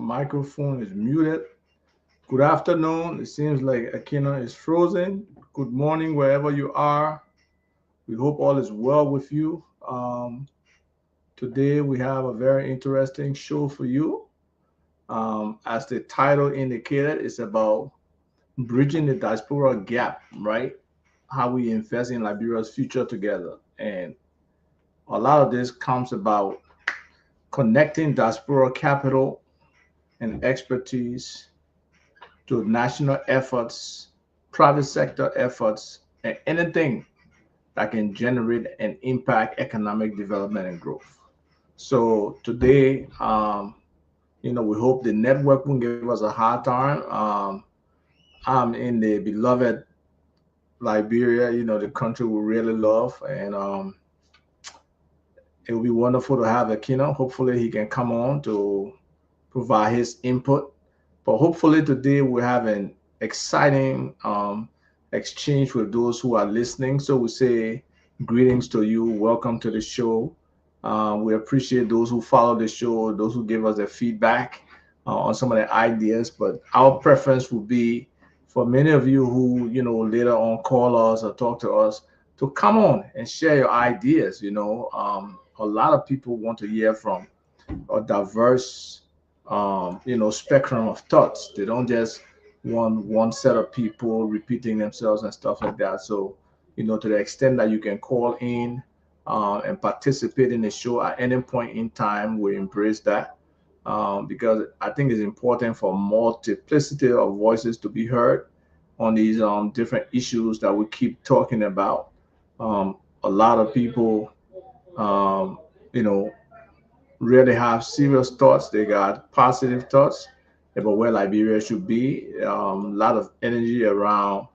microphone is muted. Good afternoon. It seems like Akina is frozen. Good morning, wherever you are. We hope all is well with you. Today, we have a very interesting show for you. As the title indicated, it's about bridging the diaspora gap, right? How we invest in Liberia's future together. And a lot of this comes about connecting diaspora capital and expertise to national efforts, private sector efforts, and anything that can generate and impact economic development and growth. So today, we hope the network won't give us a hard time. I'm in the beloved Liberia, the country we really love, and it will be wonderful to have Akino. Hopefully, he can come on to provide his input. But hopefully today we have an exciting exchange with those who are listening. So we say greetings to you. Welcome to the show. We appreciate those who follow the show, those who give us their feedback on some of the ideas. But our preference would be for many of you who, later on call us or talk to us to come on and share your ideas. A lot of people want to hear from a diverse spectrum of thoughts. They don't just want one set of people repeating themselves and stuff like that. So, to the extent that you can call in and participate in the show at any point in time, we embrace that because I think it's important for multiplicity of voices to be heard on these different issues that we keep talking about. A lot of people, um, you know, really have serious thoughts. They got positive thoughts about where Liberia should be. A lot of energy around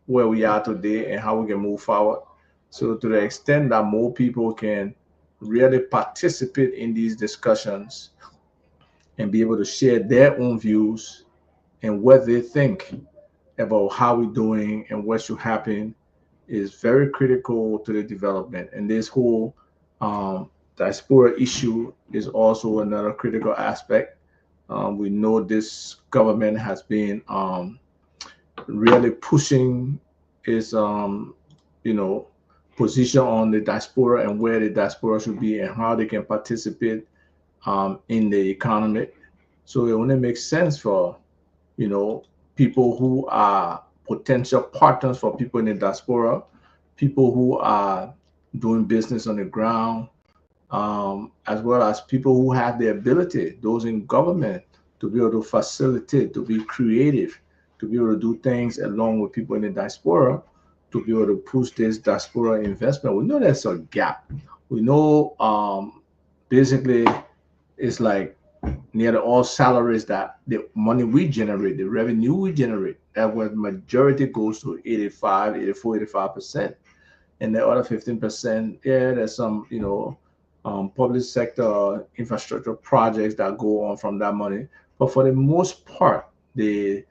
where we are today and how we can move forward. So, to the extent that more people can really participate in these discussions and be able to share their own views and what they think about how we're doing and what should happen is very critical to the development. And this whole diaspora issue is also another critical aspect. We know this government has been really pushing its, you know, position on the diaspora and where the diaspora should be and how they can participate in the economy. So it only makes sense for, you know, people who are potential partners for people in the diaspora, people who are doing business on the ground, as well as people who have the ability, those in government, to be able to facilitate, to be creative, to be able to do things along with people in the diaspora, to be able to push this diaspora investment. We know there's a gap. We know basically it's like nearly all salaries that the money we generate, the revenue we generate, that was majority goes to 85, 84, 85%. And the other 15%, yeah, there's some, public sector infrastructure projects that go on from that money. But for the most part, the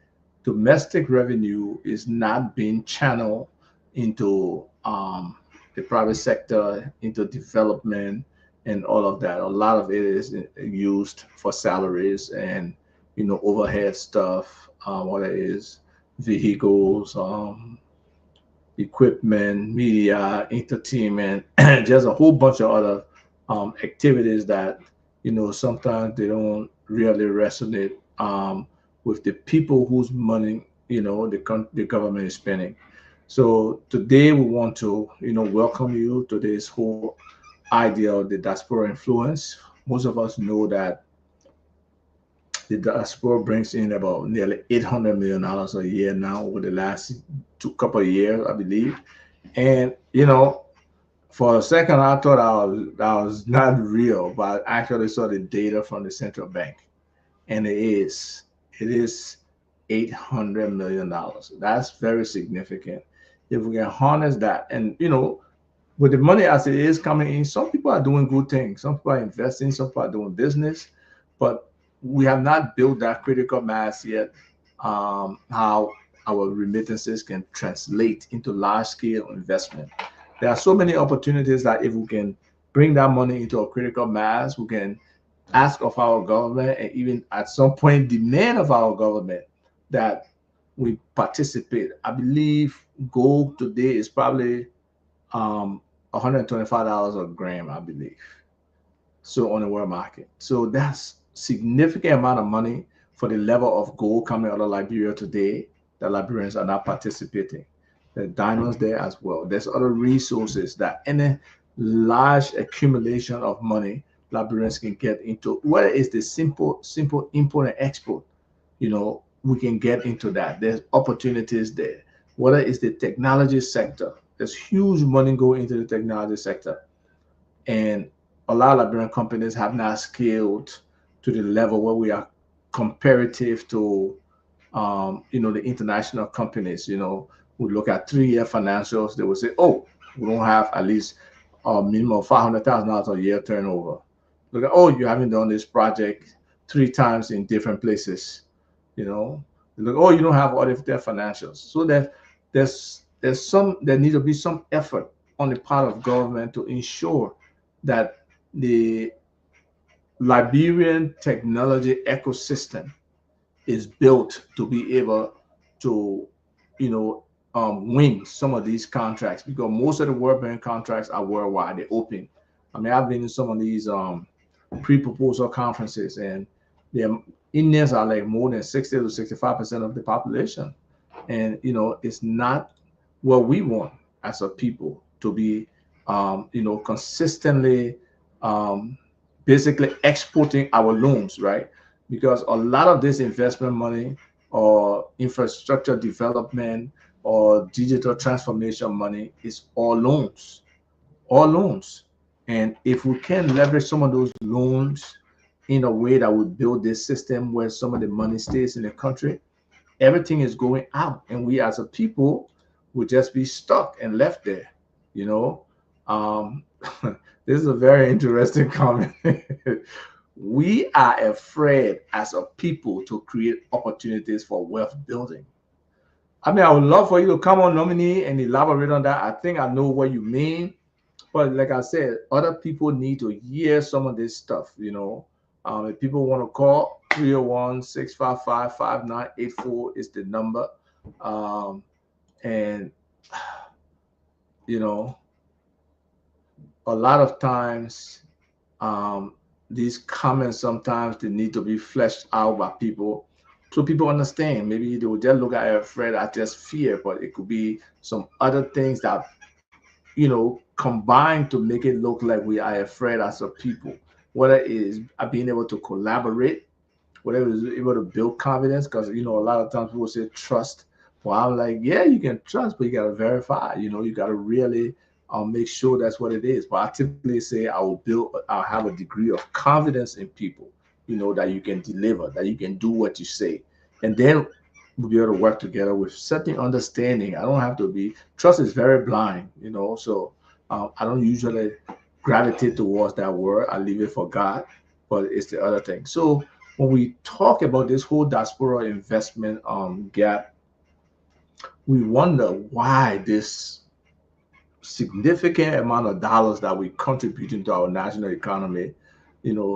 domestic revenue is not being channeled into the private sector, into development and all of that. A lot of it is used for salaries and, overhead stuff, whether it is vehicles, equipment, media, entertainment, just a whole bunch of other activities that sometimes they don't really resonate with the people whose money the government is spending. So today we want to welcome you to this whole idea of the diaspora influence. Most of us know that the diaspora brings in about nearly $800 million a year now over the last two couple of years, I believe. And for a second, I thought that was not real, but I actually saw the data from the central bank, and it is $800 million. That's very significant. If we can harness that, and with the money as it is coming in, some people are doing good things. Some people are investing. Some people are doing business, but we have not built that critical mass yet. How our remittances can translate into large scale investment. There are so many opportunities that if we can bring that money into a critical mass, we can ask of our government, and even at some point demand of our government that we participate. I believe gold today is probably $125 a gram, I believe. So on the world market. So that's significant amount of money for the level of gold coming out of Liberia today that Liberians are not participating. There's diamonds there as well. There's other resources that any large accumulation of money Liberians can get into. Whether it's the simple import and export, we can get into that. There's opportunities there. Whether it's the technology sector, there's huge money going into the technology sector. And a lot of Liberian companies have not scaled to the level where we are comparative to, the international companies. We look at 3-year financials, they will say, oh, we don't have at least a minimum of $500,000 a year turnover. Look at, oh, you haven't done this project 3 times in different places. Look, oh, you don't have audited financials. So that there needs to be some effort on the part of government to ensure that the Liberian technology ecosystem is built to be able to, win some of these contracts, because most of the World Bank contracts are worldwide. They're open. I mean, I've been in some of these pre-proposal conferences, and their Indians are like more than 60 to 65% of the population. And, it's not what we want as a people to be, consistently, basically exporting our loans, right? Because a lot of this investment money or infrastructure development or digital transformation money is all loans. And if we can leverage some of those loans in a way that would build this system where some of the money stays in the country, everything is going out, and we as a people would just be stuck and left there. You know, um, this is a very interesting comment. We are afraid as a people to create opportunities for wealth building. I mean, I would love for you to come on, nominee, and elaborate on that. I think I know what you mean. But like I said, other people need to hear some of this stuff, If people want to call, 301-655-5984 is the number. And, you know, a lot of times, these comments sometimes they need to be fleshed out by people so people understand. Maybe they will just look at it afraid at just fear, but it could be some other things that combine to make it look like we are afraid as a people. Whether it is being able to collaborate, whether it is able to build confidence, because a lot of times people say trust. Well, I'm like, yeah, you can trust, but you got to verify. You got to really make sure that's what it is. But I typically say I'll have a degree of confidence in people, that you can deliver, that you can do what you say, and then we'll be able to work together with certain understanding. I don't have to be trust is very blind, so I don't usually gravitate towards that word. I leave it for God, but it's the other thing. So when we talk about this whole diaspora investment gap, we wonder why this significant amount of dollars that we contribute into our national economy,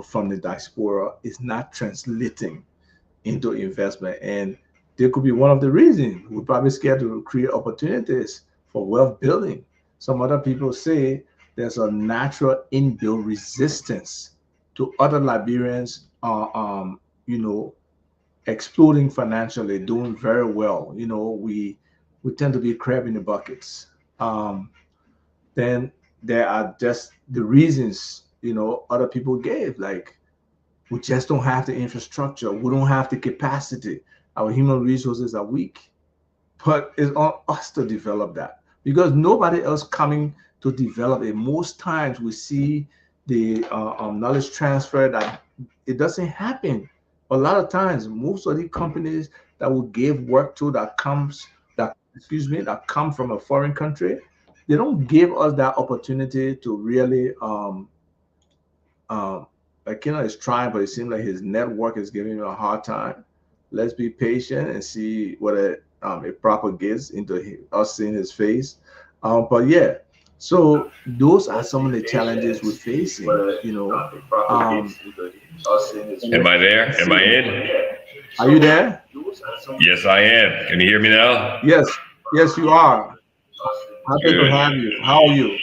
from the diaspora is not translating into investment. And there could be one of the reasons we're probably scared to create opportunities for wealth building. Some other people say there's a natural inbuilt resistance to other Liberians, exploding financially, doing very well. We tend to be crab in the buckets. Then there are just the reasons, other people gave, like we just don't have the infrastructure. We don't have the capacity. Our human resources are weak. But it's on us to develop that, because nobody else coming to develop it. Most times we see the knowledge transfer that it doesn't happen. A lot of times, most of the companies that will give work to that come from a foreign country, they don't give us that opportunity to really Akina is trying, but it seems like his network is giving him a hard time. Let's be patient and see whether it propagates into us seeing his face. But yeah, So those are some of the challenges we're facing, Am I there? let's Am I see. in? Are you there? Yes, I am. Can you hear me now? Yes, yes, you are. Happy to Good. have you. How are you?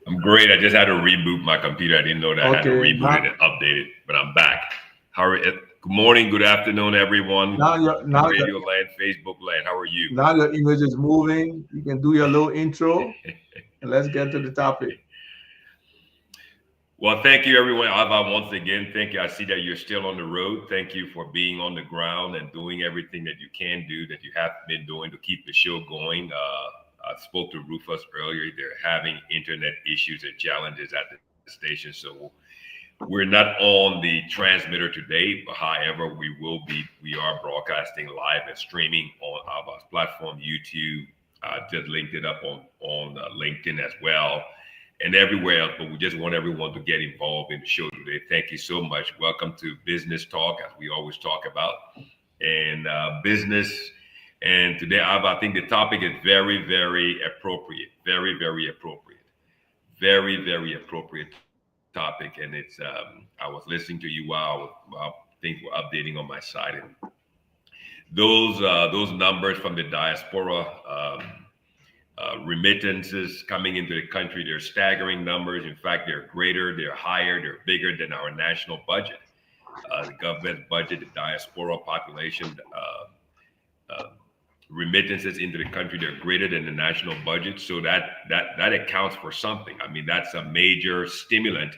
I'm great. I just had to reboot my computer. I didn't know that I had to Okay, reboot it and update it, but I'm back. How are it? Good morning, good afternoon, everyone. now your In now your Radio Land, Facebook Land. How are you? now your image is moving. You can do your little intro and let's get to the topic. Well, thank you, everyone. Ava, once again, thank you. I see that you're still on the road. Thank you for being on the ground and doing everything that you can do, that you have been doing to keep the show going. I spoke to Rufus earlier. They're having internet issues and challenges at the station. So we're not on the transmitter today, but however, we are broadcasting live and streaming on Ava's platform, YouTube. Just linked it up on LinkedIn as well and everywhere else, but we just want everyone to get involved in the show today. Thank you so much. Welcome to Business Talk, as we always talk about, and business. And today, I think the topic is very, very appropriate. Very, very appropriate. Very, very appropriate topic. And it's I was listening to you while things were updating on my side, and those numbers from the diaspora. Remittances coming into the country, they're staggering numbers. In fact, they're greater, they're higher, they're bigger than our national budget. The government budget, the diaspora population, remittances into the country, they're greater than the national budget. So that accounts for something. I mean, that's a major stimulant.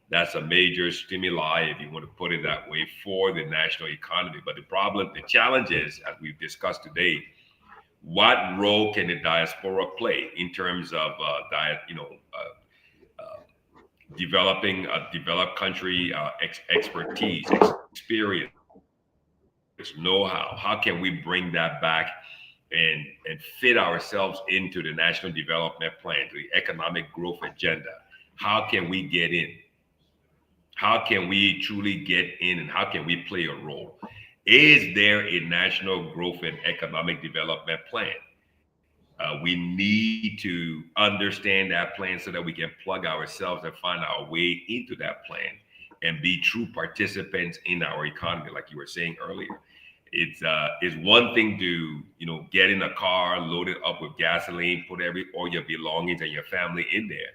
That's a major stimuli, if you want to put it that way, for the national economy. But the challenge is, as we've discussed today, what role can the diaspora play in terms of developing a developed country expertise, experience, know-how? How can we bring that back and fit ourselves into the national development plan, to the economic growth agenda? How can we get in? How can we truly get in, and how can we play a role? Is there a national growth and economic development plan? We need to understand that plan so that we can plug ourselves and find our way into that plan and be true participants in our economy, like you were saying earlier. It's one thing to get in a car, load it up with gasoline, put all your belongings and your family in there,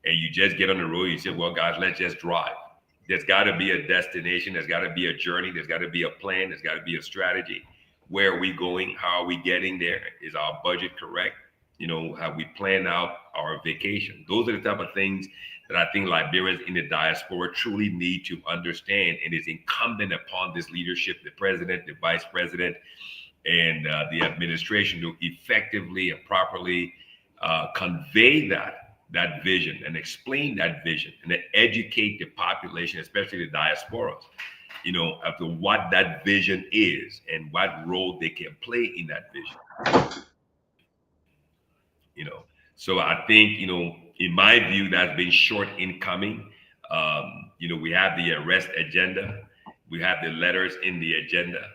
and you just get on the road. You say, "Well, guys, let's just drive." There's got to be a destination. There's got to be a journey. There's got to be a plan. There's got to be a strategy. Where are we going? How are we getting there? Is our budget correct? Have we planned out our vacation? Those are the type of things that I think Liberians in the diaspora truly need to understand. And it's incumbent upon this leadership, the president, the vice president, and the administration to effectively and properly convey that vision and explain that vision and then educate the population, especially the diasporas, as to what that vision is and what role they can play in that vision. So I think, in my view, that's been short in coming. We have the arrest agenda. We have the letters in the agenda,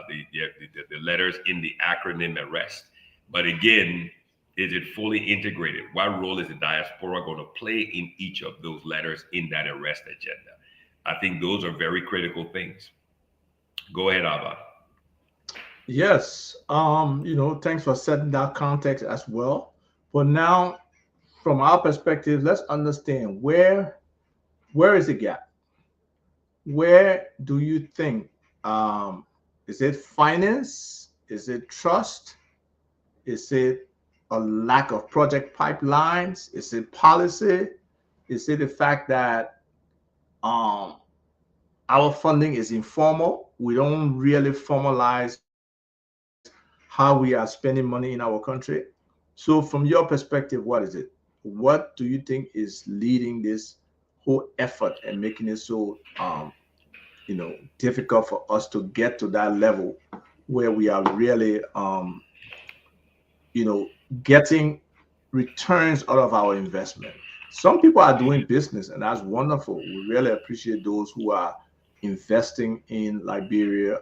the letters in the acronym arrest. But again, is it fully integrated? What role is the diaspora going to play in each of those letters in that arrest agenda? I think those are very critical things. Go ahead, Abba. Yes. Thanks for setting that context as well. But now, from our perspective, let's understand where is the gap? Where do you think? Is it finance? Is it trust? Is it a lack of project pipelines? Is it policy? Is it the fact that our funding is informal? We don't really formalize how we are spending money in our country. So from your perspective, what is it? What do you think is leading this whole effort and making it so difficult for us to get to that level where we are really getting returns out of our investment? Some people are doing business, and that's wonderful. We really appreciate those who are investing in Liberia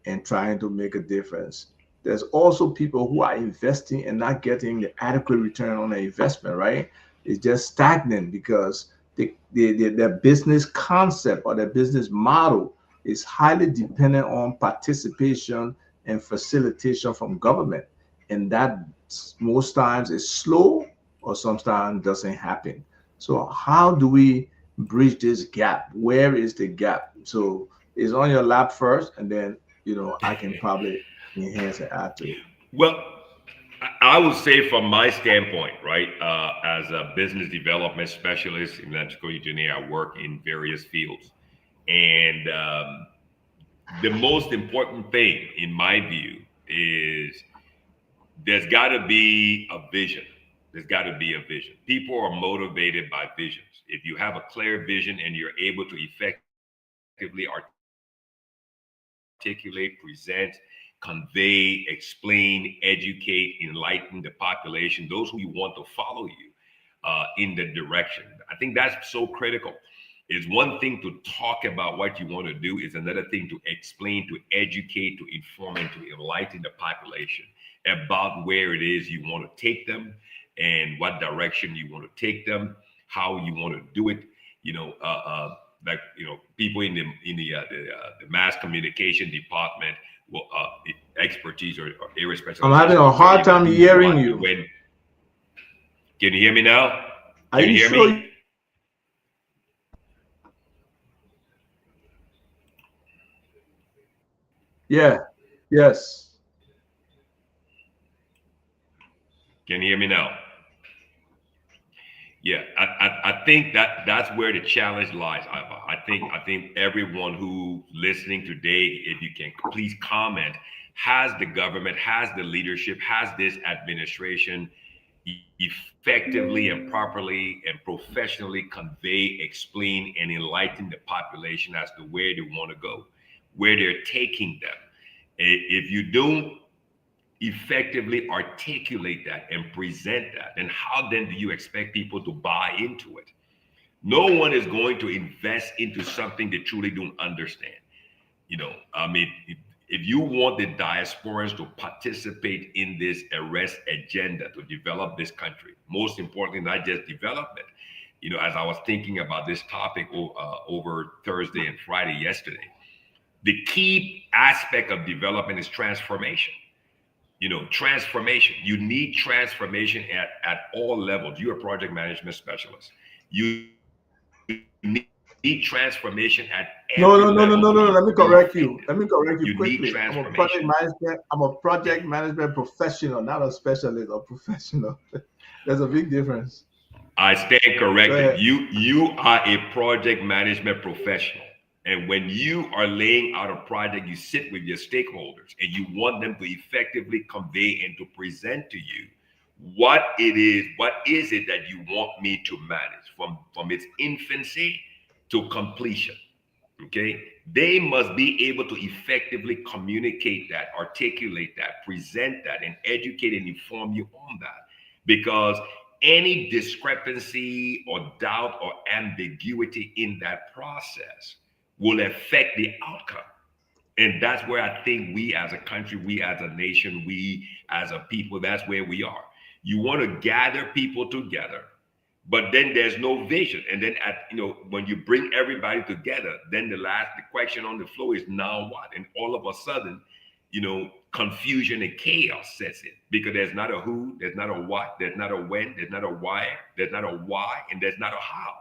and trying to make a difference. there's also people who are investing and not getting the adequate return on their investment, right? It's just stagnant because their business concept or their business model is highly dependent on participation and facilitation from government. And that most times is slow or sometimes doesn't happen. So how do we bridge this gap? Where is the gap? So it's on your lap first, and then I can probably enhance and add to it. Well, I would say from my standpoint, right, as a business development specialist in electrical engineering, I work in various fields. And the most important thing, in my view, is there's got to be a vision. There's got to be a vision. People are motivated by visions. If you have a clear vision and you're able to effectively articulate, present, convey, explain, educate, enlighten the population, those who you want to follow you in the direction. I think that's so critical. It's one thing to talk about what you want to do, it's another thing to explain, to educate, to inform, and to enlighten the population about where it is you want to take them and what direction you want to take them, how you want to do it. People in the mass communication department, well, expertise or irrespective. I'm having a hard time hearing you. Can you hear me now? Are you sure? Me? Yeah. Yes. Can you hear me now? Yeah, I think that's where the challenge lies. I think everyone who listening today, if you can please comment, has the government, has the leadership, has this administration effectively and properly and professionally convey, explain, and enlighten the population as to where they want to go, where they're taking them. If you don't effectively articulate that and present that, then how then do you expect people to buy into it? No one is going to invest into something they truly don't understand. If you want the diasporans to participate in this arrest agenda to develop this country, most importantly, not just develop it. As I was thinking about this topic over Thursday and Friday yesterday, the key aspect of development is transformation. Transformation. You need transformation at all levels. You're a project management specialist. You need transformation at every level. No. Let me correct you. Quickly. I'm a project management professional, not a specialist or professional. There's a big difference. I stand corrected. You are a project management professional. And when you are laying out a project, you sit with your stakeholders and you want them to effectively convey and to present to you what is it that you want me to manage from its infancy to completion. Okay. They must be able to effectively communicate that, articulate that, present that, and educate and inform you on that. Because any discrepancy or doubt or ambiguity in that process will affect the outcome. And that's where I think we as a country, we as a nation, we as a people, that's where we are. You want to gather people together, but then there's no vision. And then when you bring everybody together, then the question on the floor is now what? And all of a sudden, confusion and chaos sets in because there's not a who, there's not a what, there's not a when, there's not a why, there's not a why, and there's not a how.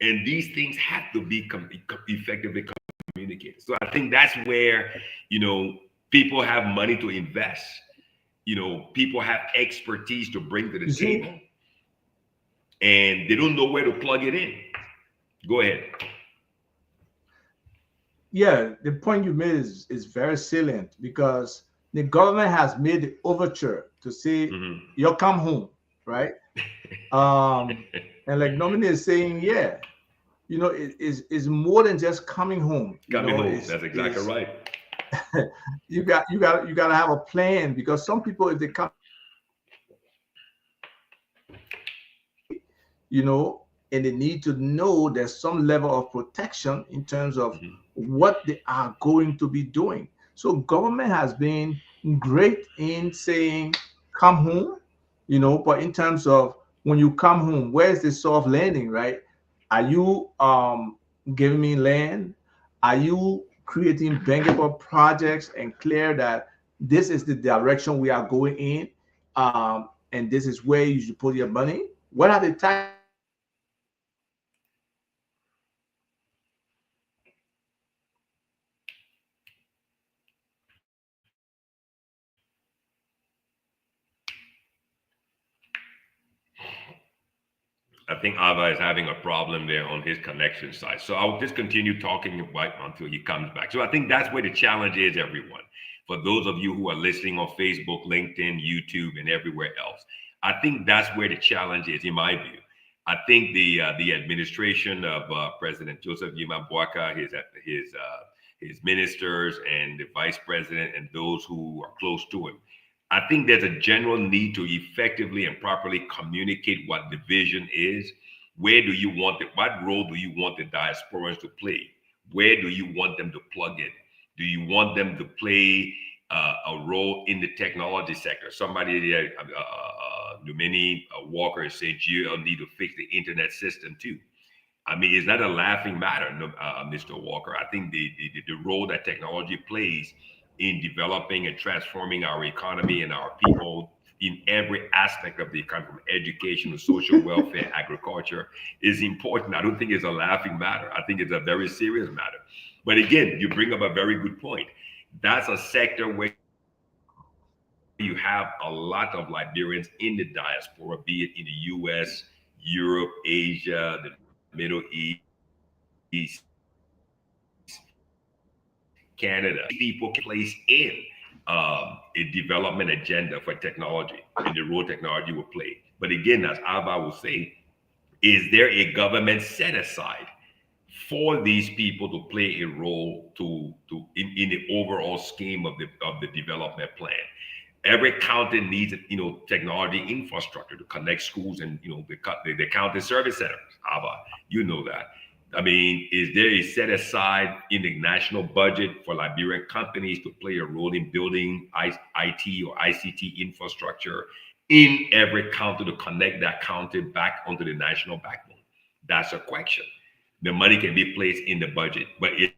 And these things have to be effectively communicated. So I think that's where, people have money to invest. People have expertise to bring to the table. And they don't know where to plug it in. Go ahead. Yeah, the point you made is very salient because the government has made the overture to say, you'll come home, right? And like Nomine is saying, yeah, it's more than just coming home. Coming home. That's exactly right. you got to have a plan because some people, if they come, and they need to know there's some level of protection in terms of what they are going to be doing. So government has been great in saying, come home, but in terms of when you come home, where's the soft landing, right? Are you giving me land? Are you creating bankable projects and clear that this is the direction we are going in, and this is where you should put your money? What are the type of projects that you are creating? I think Ava is having a problem there on his connection side. So I'll just continue talking about until he comes back. So I think that's where the challenge is, everyone. For those of you who are listening on Facebook, LinkedIn, YouTube, and everywhere else, I think that's where the challenge is, in my view. I think the administration of President Joseph Yuma Boakai, his ministers, and the vice president, and those who are close to him, I think there's a general need to effectively and properly communicate what the vision is. Where do you want it? What role do you want the diasporans to play? Where do you want them to plug in? Do you want them to play a role in the technology sector? Somebody there, Lumini Walker said, you'll need to fix the internet system too. I mean, it's not a laughing matter, Mr. Walker. I think the role that technology plays in developing and transforming our economy and our people in every aspect of the economy, from education to social welfare, agriculture, is important. I don't think it's a laughing matter. I think it's a very serious matter. But again, you bring up a very good point. That's a sector where you have a lot of Liberians in the diaspora, be it in the US, Europe, Asia, the Middle East, Canada. These people can place in a development agenda for technology and the role technology will play. But again, as Ava will say, is there a government set aside for these people to play a role in the overall scheme of the development plan? Every county needs, technology infrastructure to connect schools and, the county service centers. Ava, you know that. I mean, is there a set aside in the national budget for Liberian companies to play a role in building IT or ICT infrastructure in every county to connect that county back onto the national backbone? That's a question. The money can be placed in the budget, but is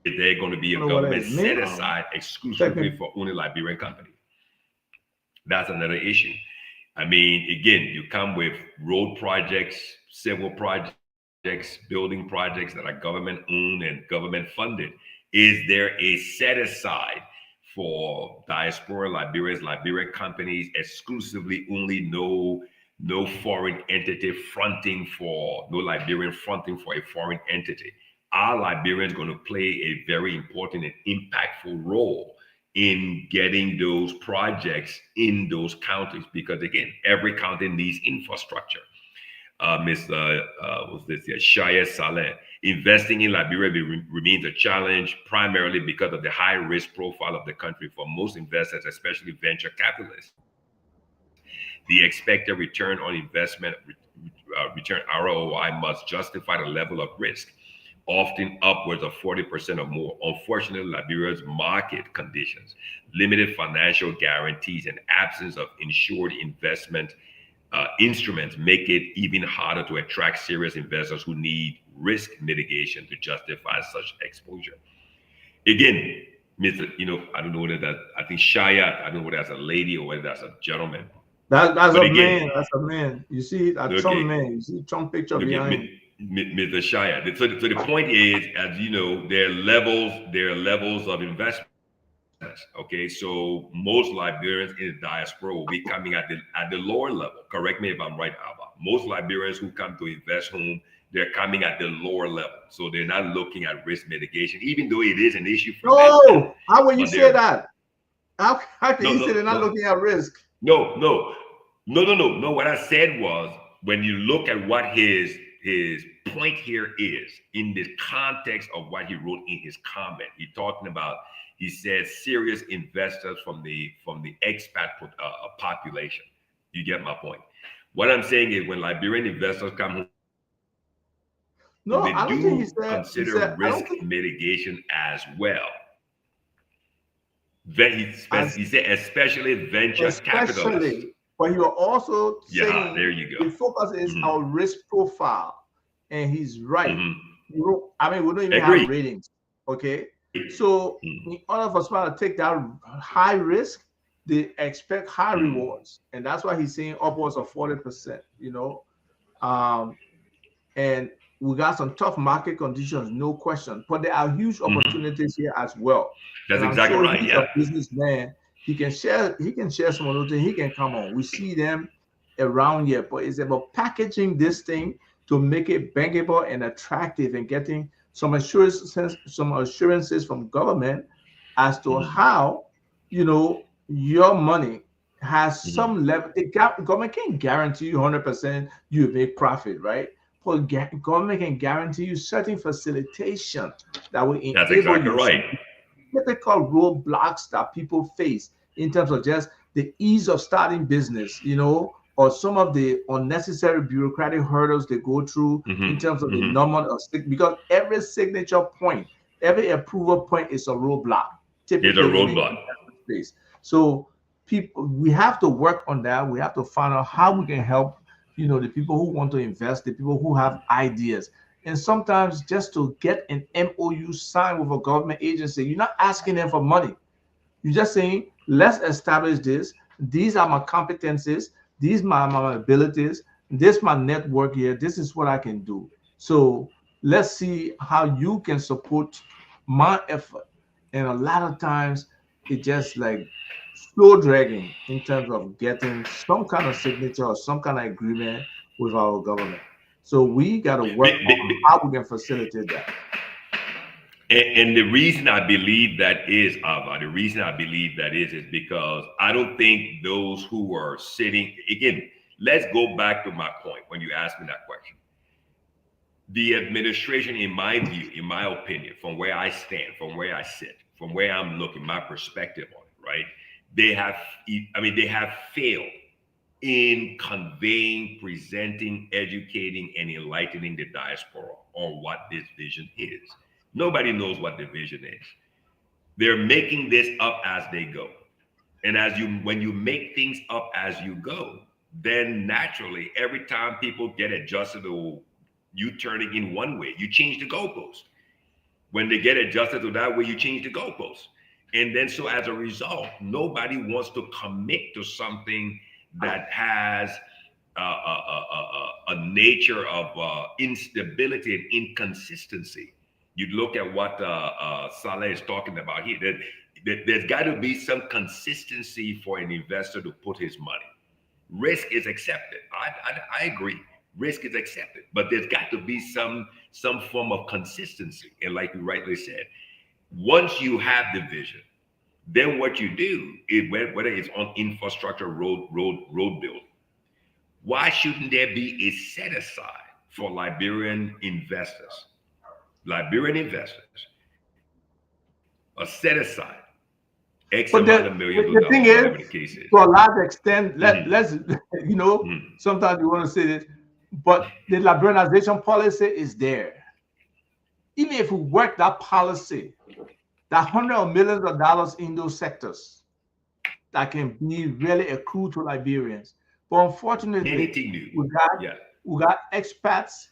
there going to be a I don't know government what set it means. aside exclusively for Technically, only Liberian companies? That's another issue. I mean, again, you come with road projects, civil projects, building projects that are government owned and government funded. Is there a set aside for diaspora Liberians, Liberian companies, exclusively only no foreign entity fronting for, no Liberian fronting for a foreign entity? Are Liberians going to play a very important and impactful role in getting those projects in those counties? Because again, every county needs infrastructure. Ms. Was this Shaya Saleh? Investing in Liberia remains a challenge, primarily because of the high risk profile of the country for most investors, especially venture capitalists. The expected return on investment, return ROI, must justify the level of risk, often upwards of 40% or more. Unfortunately, Liberia's market conditions, limited financial guarantees, and absence of insured investment instruments make it even harder to attract serious investors who need risk mitigation to justify such exposure. Again, Mr. I don't know whether that, I think Shaya, I don't know whether that's a lady or whether that's a gentleman. that's But a again, man. That's a man. You see a Trump okay, man. You see Trump picture okay, behind. Mr. Shaya. So the point is, as you know, there are levels of investments. Okay, so most Liberians in the diaspora will be coming at the lower level. Correct me if I'm right, Abba. Most Liberians who come to invest home, they're coming at the lower level, so they're not looking at risk mitigation, even though it is an issue for them. No, how will you But say they're that? How can no, you say no, they're not no, looking at risk? no, no, no. What I said was, when you look at what his point here is in the context of what he wrote in his comment, he's talking about. He said serious investors from the expat population. You get my point. What I'm saying is, when Liberian investors come home, they do consider No, risk I don't think mitigation he said. as well. I don't think. They He said especially venture capitalists. especially, but he was also Yeah, saying there you go. the focus is Mm-hmm. our risk profile, and he's right. Mm-hmm. I mean, we don't even have Agreed. ratings, okay? So Mm-hmm. in order for someone to take that high risk, they expect high Mm-hmm. rewards, and that's why he's saying upwards of 40%. Um, and we got some tough market conditions, no question. But there are huge Mm-hmm. opportunities here as well. That's And I'm exactly sure right. he's a Yeah. businessman. He can share some of those things. He can come on. We see them around here, but it's about packaging this thing to make it bankable and attractive and getting some assurances from government as to Mm-hmm. how your money has Mm-hmm. some level. The government can't guarantee you 100% you make profit, right? But government can guarantee you certain facilitation that will That's enable exactly you. right. Typical roadblocks that people face in terms of just the ease of starting business, or some of the unnecessary bureaucratic hurdles they go through in terms of Mm-hmm. the Mm-hmm. number of because every signature point, every approval point is a roadblock, There's a typically in the roadblock. investment space. So we have to work on that. We have to find out how we can help, the people who want to invest, the people who have ideas. And sometimes just to get an MOU signed with a government agency, you're not asking them for money. You're just saying, let's establish this. These are my competencies. These are my abilities. This is my network here. This is what I can do. So let's see how you can support my effort. And a lot of times it just like slow dragging in terms of getting some kind of signature or some kind of agreement with our government. So we got to work on how we can facilitate that. And the reason I believe that is, Ava, the reason I believe that is because I don't think those who are sitting, again, let's go back to my point when you asked me that question. The administration, in my view, in my opinion, from where I stand, from where I sit, from where I'm looking, my perspective on it, right? They have failed in conveying, presenting, educating, and enlightening the diaspora on what this vision is. Nobody knows what the vision is. They're making this up as they go. And when you make things up as you go, then naturally, every time people get adjusted to you turning in one way, you change the goalpost. When they get adjusted to that way, you change the goalpost. And then so as a result, nobody wants to commit to something that has a nature of instability and inconsistency. You look at what Saleh is talking about here. There's got to be some consistency for an investor to put his money. Risk is accepted. I agree. Risk is accepted, but there's got to be some form of consistency. And like you rightly said, once you have the vision, then what you do is whether it's on infrastructure, road building. Why shouldn't there be a set aside for Liberian investors? Liberian investors, a set aside X But amount the, of millions the, of the thing dollars, whatever is, the case is. to a large extent, Mm-hmm. let's Mm-hmm. sometimes you want to say this, but the liberalization policy is there. Even if we work that policy, that hundreds of millions of dollars in those sectors that can be really accrued to Liberians. But unfortunately, Anything new. we got Yeah. we got expats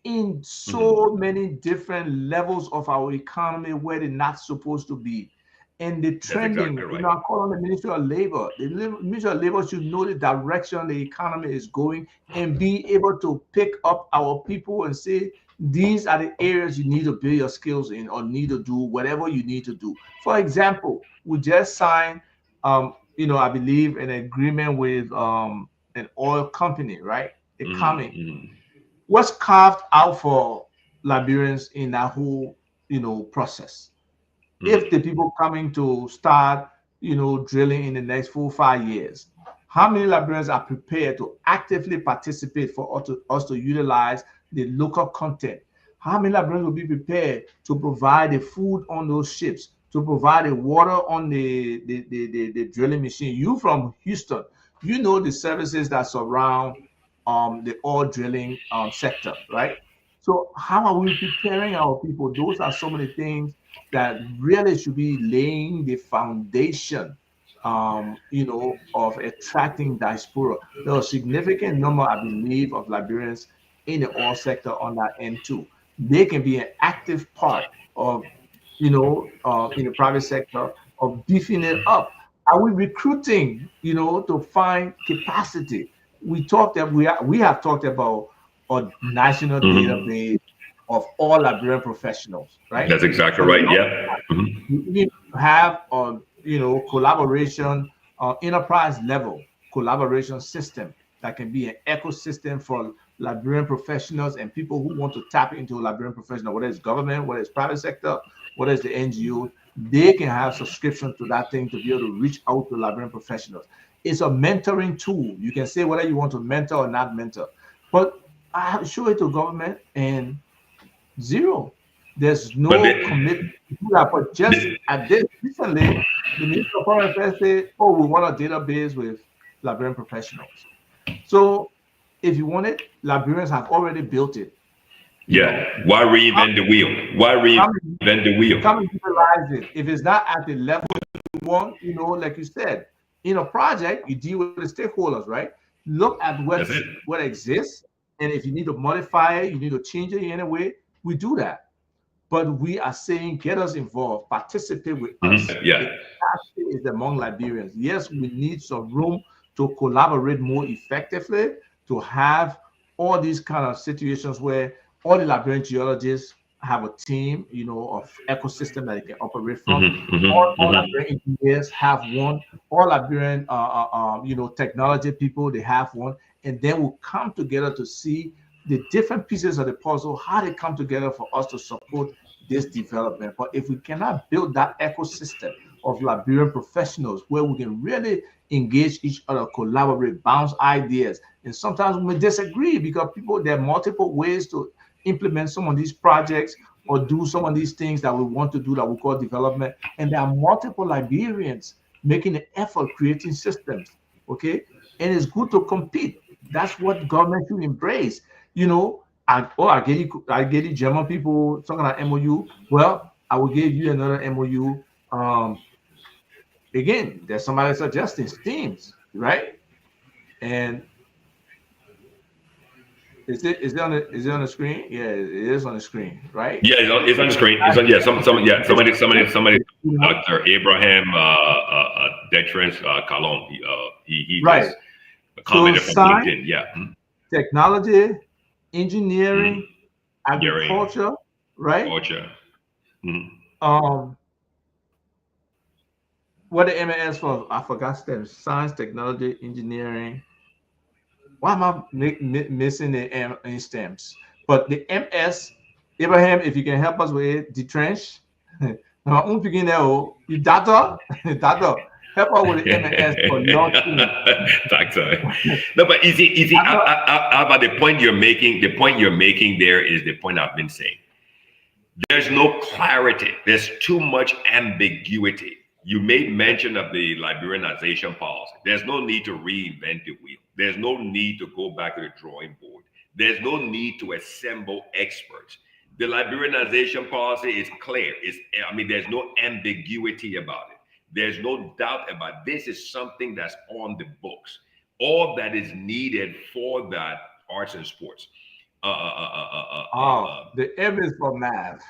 in Mm-hmm. so many different levels of our economy where they're not supposed to be. And the That's exactly trending, right. I call on the Ministry of Labor. The Ministry of Labor should know the direction the economy is going and be able to pick up our people and say, these are the areas you need to build your skills in or need to do whatever you need to do. For example, we just signed, I believe, an agreement with an oil company, right? A Mm-hmm. company Mm-hmm. what's carved out for Liberians in that whole, process. If the Mm-hmm. people coming to start, drilling in the next 4 or 5 years, how many Liberians are prepared to actively participate for us to utilize the local content? How many Liberians will be prepared to provide the food on those ships, to provide the water on the drilling machine? You from Houston, you know the services that surround the oil drilling sector, right? So how are we preparing our people? Those are so many things that really should be laying the foundation, of attracting diaspora. There are a significant number, I believe, of Liberians in the oil sector on that end too. They can be an active part of, in the private sector of beefing it up. Are we recruiting, to find capacity? We have talked about a national Mhm. database of all Liberian professionals, right? That's exactly For the right. long Yeah. Mhm. you need to have a collaboration, enterprise level collaboration system that can be an ecosystem for Liberian professionals and people who want to tap into Liberian professional, whether it's government, whether it's private sector, whether it's the NGO. They can have subscription to that thing to be able to reach out to Liberian professionals. It's a mentoring tool. You can say whether you want to mentor or not mentor, but I show it to government and zero. There's But no commitment to do that. But just at this recently, the Minister of Foreign Affairs said, "Oh, we want a database with Liberian professionals." So, if you want it, Liberians have already built it. You yeah, know, why come, reinvent the wheel? Why come, reinvent the wheel? come and utilize it. If it's not at the level you want, like you said, in a project, you deal with the stakeholders, right? Look at That's it. what exists, and if you need to modify it, you need to change it in any way, we do that. But we are saying, get us involved, participate with us. The Yeah. capacity is among Liberians. Yes, we need some room to collaborate more effectively, to have all these kind of situations where all the Liberian geologists have a team, of ecosystem that they can operate from. All Liberian engineers have one. All Liberian, technology people, they have one. And then we'll come together to see the different pieces of the puzzle, how they come together for us to support this development. But if we cannot build that ecosystem of Liberian professionals where we can really engage each other, collaborate, bounce ideas, and sometimes we may disagree because there are multiple ways to implement some of these projects or do some of these things that we want to do that we call development. And there are multiple Liberians making an effort creating systems. Okay. And it's good to compete. That's what government should embrace. I get it, German people talking about MOU. Well, I will give you another MOU. Again, there's somebody suggesting Steams, right? And is it on the screen? Yeah, it is on the screen, right? Yeah, it's on the Because screen. It's on. Yeah, yeah, it's somebody. you know, Dr. Abraham Detrans Kalon. He right. just So commented from science, LinkedIn. Yeah. technology, engineering, Gary agriculture, right? Orcha. Mhm. Um, what the MS for? I forgot stems. Science, technology, engineering. Why am I missing the M in stems? But the MS, Abraham, if you can help us with it, the trench. Now, I'm picking now. You data, data. Help us with the MS for your team. Thanks, no, but easy. How about the point you're making? The point you're making there is the point I've been saying. There's no clarity. There's too much ambiguity. You made mention of the Liberianization policy. There's no need to reinvent the wheel. There's no need to go back to the drawing board. There's no need to assemble experts. The Liberianization policy is clear. There's no ambiguity about it. There's no doubt about it. This is something that's on the books. All that is needed for that arts and sports. The M is for math.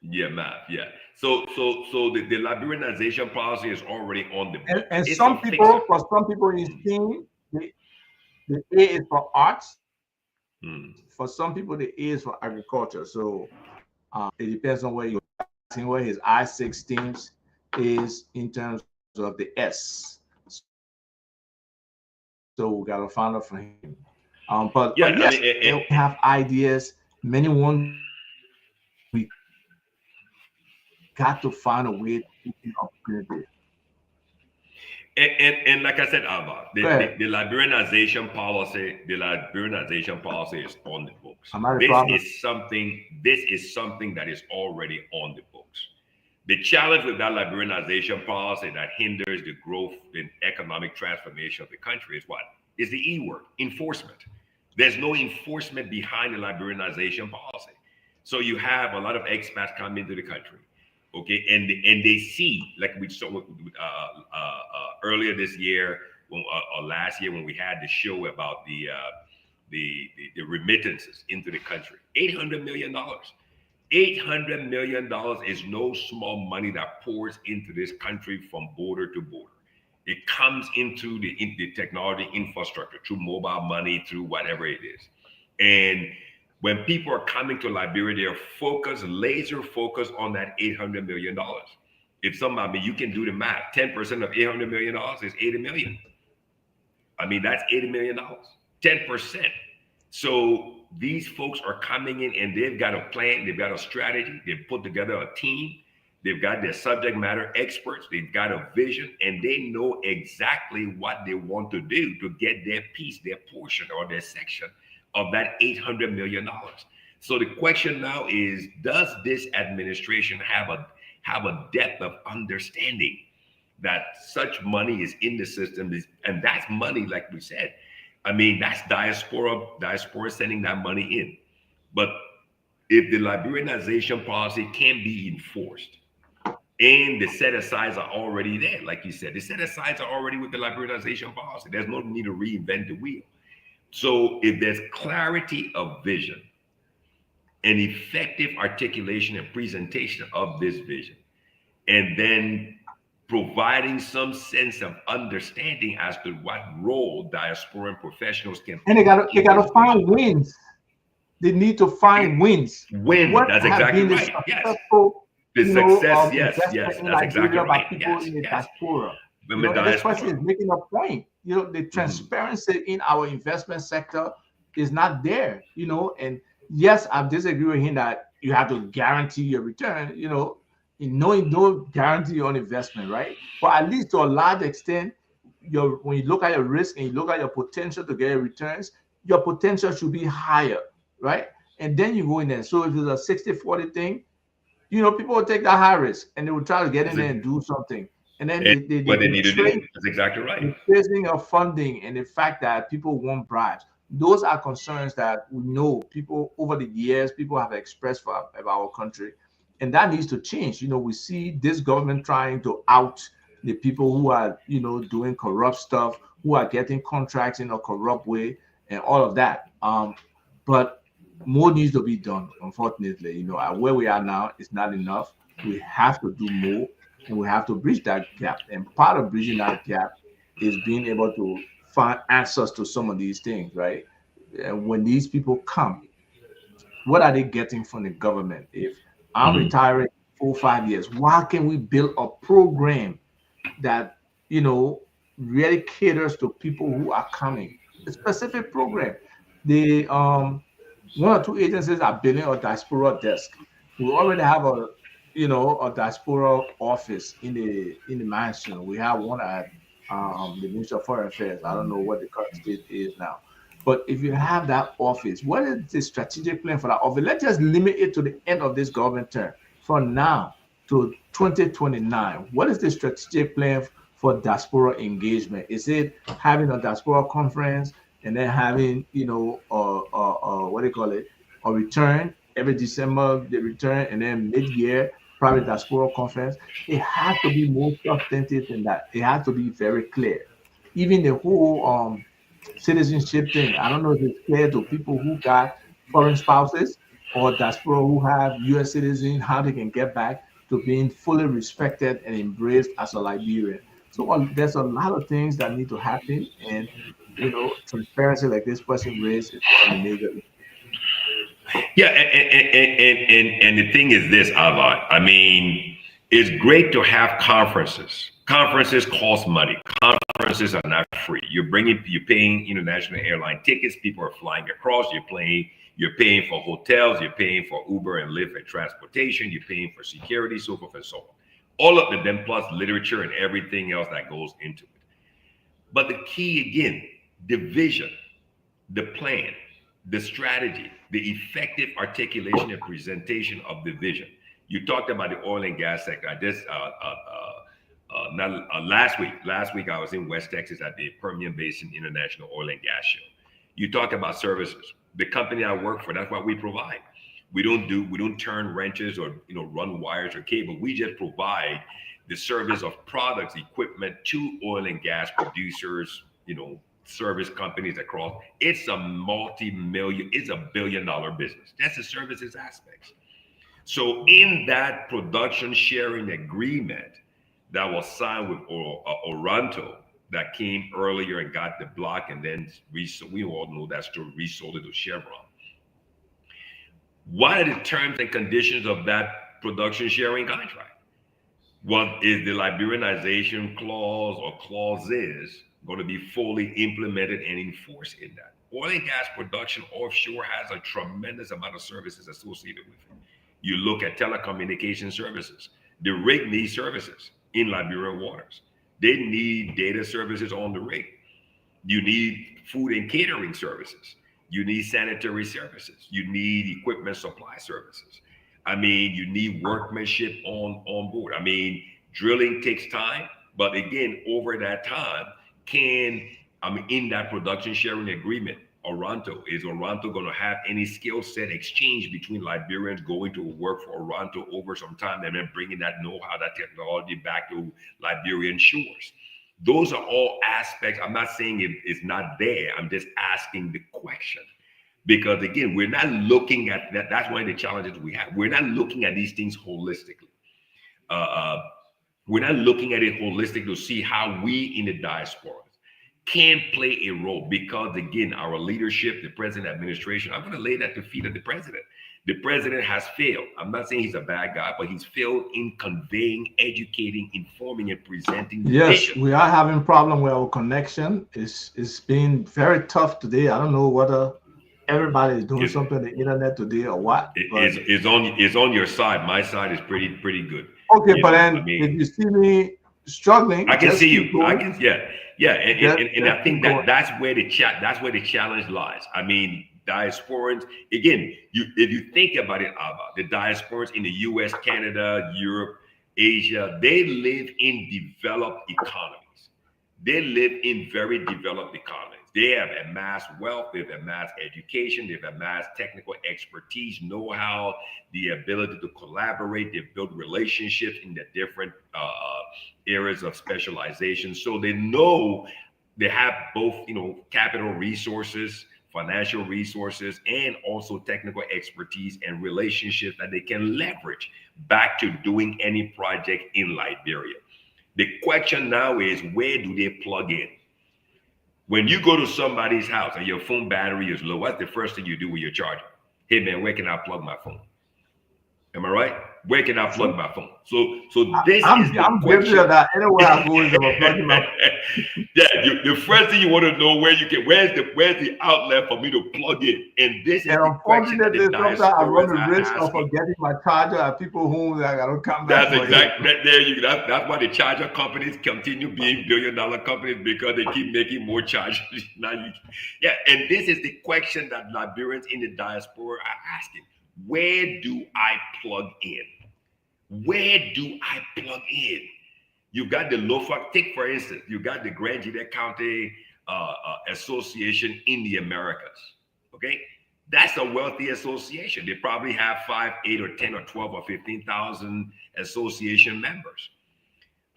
Yeah, math. Yeah. So the Liberianization policy is already on the And, book. and It's a some fixer. people, for some people in STEAM, the A is for arts. Mm. For some people, the A is for agriculture. So it depends on where you're asking where his I6 teams is in terms of the S. So we got to find out from him. But Yeah, I yes, mean, and we have ideas. Many want. We got to find a way to upgrade it. and like I said, Alva, Go ahead. the Liberianization policy is on the books. Am I the This problem? is something. This is something that is already on the books. The challenge with that Liberianization policy that hinders the growth and economic transformation of the country is what? Is the E word, enforcement. There's no enforcement behind the Liberianization policy. So you have a lot of expats come into the country, okay, and they see, like we saw earlier this year, or last year when we had the show about the remittances into the country, $800 million. $800 million is no small money that pours into this country from border to border. It comes into the technology infrastructure through mobile money, through whatever it is. And when people are coming to Liberia, they're focused, laser focused on that $800 million. If somebody, you can do the math, 10% of $800 million is 80 million. I mean, that's $80 million, 10%. So these folks are coming in and they've got a plan, they've got a strategy, they've put together a team, they've got their subject matter experts, they've got a vision, and they know exactly what they want to do to get their piece, their portion, or their section of that $800 million. So the question now is, does this administration have a depth of understanding that such money is in the system, and that's money, like we said. I mean, that's diaspora sending that money in. But if the Liberianization policy can be enforced, and the set-asides are already there, like you said, the set-asides are already with the Liberianization policy. There's no need to reinvent the wheel. So if there's clarity of vision and effective articulation and presentation of this vision, and then providing some sense of understanding as to what role diasporan professionals can play. And they gotta find wins. They need to find wins. That's exactly right. Yes. The success, yes, that's exactly right. People in the diaspora. This person is making a point. The transparency in our investment sector is not there. And yes, I disagree with him that you have to guarantee your return. No guarantee on investment, right? But at least to a large extent, when you look at your risk and you look at your potential to get returns, your potential should be higher, right? And then you go in there. So if it's a 60-40 thing, people will take that high risk and they will try to get in there and do something. And then they need to do. That's exactly right. The tracing of funding and the fact that people want bribes. Those are concerns that we know people over the years, people have expressed about our country. And that needs to change. We see this government trying to out the people who are, doing corrupt stuff, who are getting contracts in a corrupt way and all of that. But more needs to be done, unfortunately. Where we are now is not enough. We have to do more and we have to bridge that gap. And part of bridging that gap is being able to find answers to some of these things, right? And when these people come, what are they getting from the government? If I'm retiring 4 or 5 years, why can we build a program that, really caters to people who are coming? A specific program. The 1 or 2 agencies are building a diaspora desk. We already have a diaspora office in the mansion. We have one at the Ministry of Foreign Affairs. I don't know what the current state is now. But if you have that office, what is the strategic plan for that office? Let's just limit it to the end of this government term. From now to 2029, what is the strategic plan for diaspora engagement? Is it having a diaspora conference and then having, what do you call it, a return every December, the return, and then mid-year private diaspora conference? It has to be more substantive than that. It has to be very clear. Even the whole citizenship thing, I don't know if it's clear to people who got foreign spouses or diaspora who have U.S. citizens, how they can get back to being fully respected and embraced as a Liberian. So there's a lot of things that need to happen, and transparency like this person raised is one of the major. Yeah, and the thing is this, Avad. I mean, it's great to have conferences. Conferences cost money. Conferences are not free. You're paying international airline tickets. People are flying across. You're paying for hotels. You're paying for Uber and Lyft and transportation. You're paying for security, so forth and so on. All of them, plus literature and everything else that goes into it. But the key again, the vision, the plan, the strategy, the effective articulation and presentation of the vision. You talked about the oil and gas sector. Last week I was in West Texas at the Permian Basin International Oil and Gas Show. You talk about services. The company I work for, that's what we provide. We don't turn wrenches or run wires or cable. We just provide the service of products, equipment to oil and gas producers, service companies across. It's a it's a $1 billion business. That's the services aspects. So in that production sharing agreement that was signed with Oranto, that came earlier and got the block, and then we all know that story, resold it to Chevron. What are the terms and conditions of that production sharing contract? What is the Liberianization clause or clauses going to be fully implemented and enforced in that? Oil and gas production offshore has a tremendous amount of services associated with it. You look at telecommunication services. The rig needs services in Liberian waters. They need data services on the rig. You need food and catering services. You need sanitary services. You need equipment supply services. I mean, you need workmanship on board. I mean, drilling takes time, but again, over that time, in that production sharing agreement, is Oranto going to have any skill set exchange between Liberians going to work for Oranto over some time and then bringing that know-how, that technology back to Liberian shores? Those are all aspects. I'm not saying it's not there. I'm just asking the question. Because again, we're not looking at that. That's one of the challenges we have. We're not looking at these things holistically. We're not looking at it holistically to see how we in the diaspora can play a role. Because again, our leadership, the president, administration, I'm going to lay that at the feet of the president. The president has failed. I'm not saying he's a bad guy, but he's failed in conveying, educating, informing, and presenting the vision. We are having problem with our connection. It's been very tough today. I don't know whether everybody is doing something on the internet today or what. It's on your side. My side is pretty good. Okay, but then if you see me struggling, I can see you. Going. And I think that's where the challenge lies. I mean, diasporans, again, if you think about it, Abba, the diasporans in the US, Canada, Europe, Asia, they live in developed economies. They live in very developed economies. They have amassed wealth, they've amassed education, they've amassed technical expertise, know-how, the ability to collaborate, they've built relationships in the different areas of specialization. So they know they have both, capital resources, financial resources, and also technical expertise and relationships that they can leverage back to doing any project in Liberia. The question now is, where do they plug in? When you go to somebody's house and your phone battery is low, what's the first thing you do with your charger? Hey man, where can I plug my phone? Am I right? Where can I plug my phone? So this is the question. That anywhere I go is plugging my phone. Yeah, the first thing you want to know where's the outlet for me to plug in? And this is the question. Sometimes I run the risk of forgetting my charger at people whom I don't come back. That's exactly that's why the charger companies continue being billion-dollar companies, because they keep making more chargers. And this is the question that Liberians in the diaspora are asking. Where do I plug in? Where do I plug in? You got the Lofak, take for instance, you got the Grand Gila County Association in the Americas. Okay, that's a wealthy association. They probably have 5, 8, or 10, or 12, or 15,000 association members.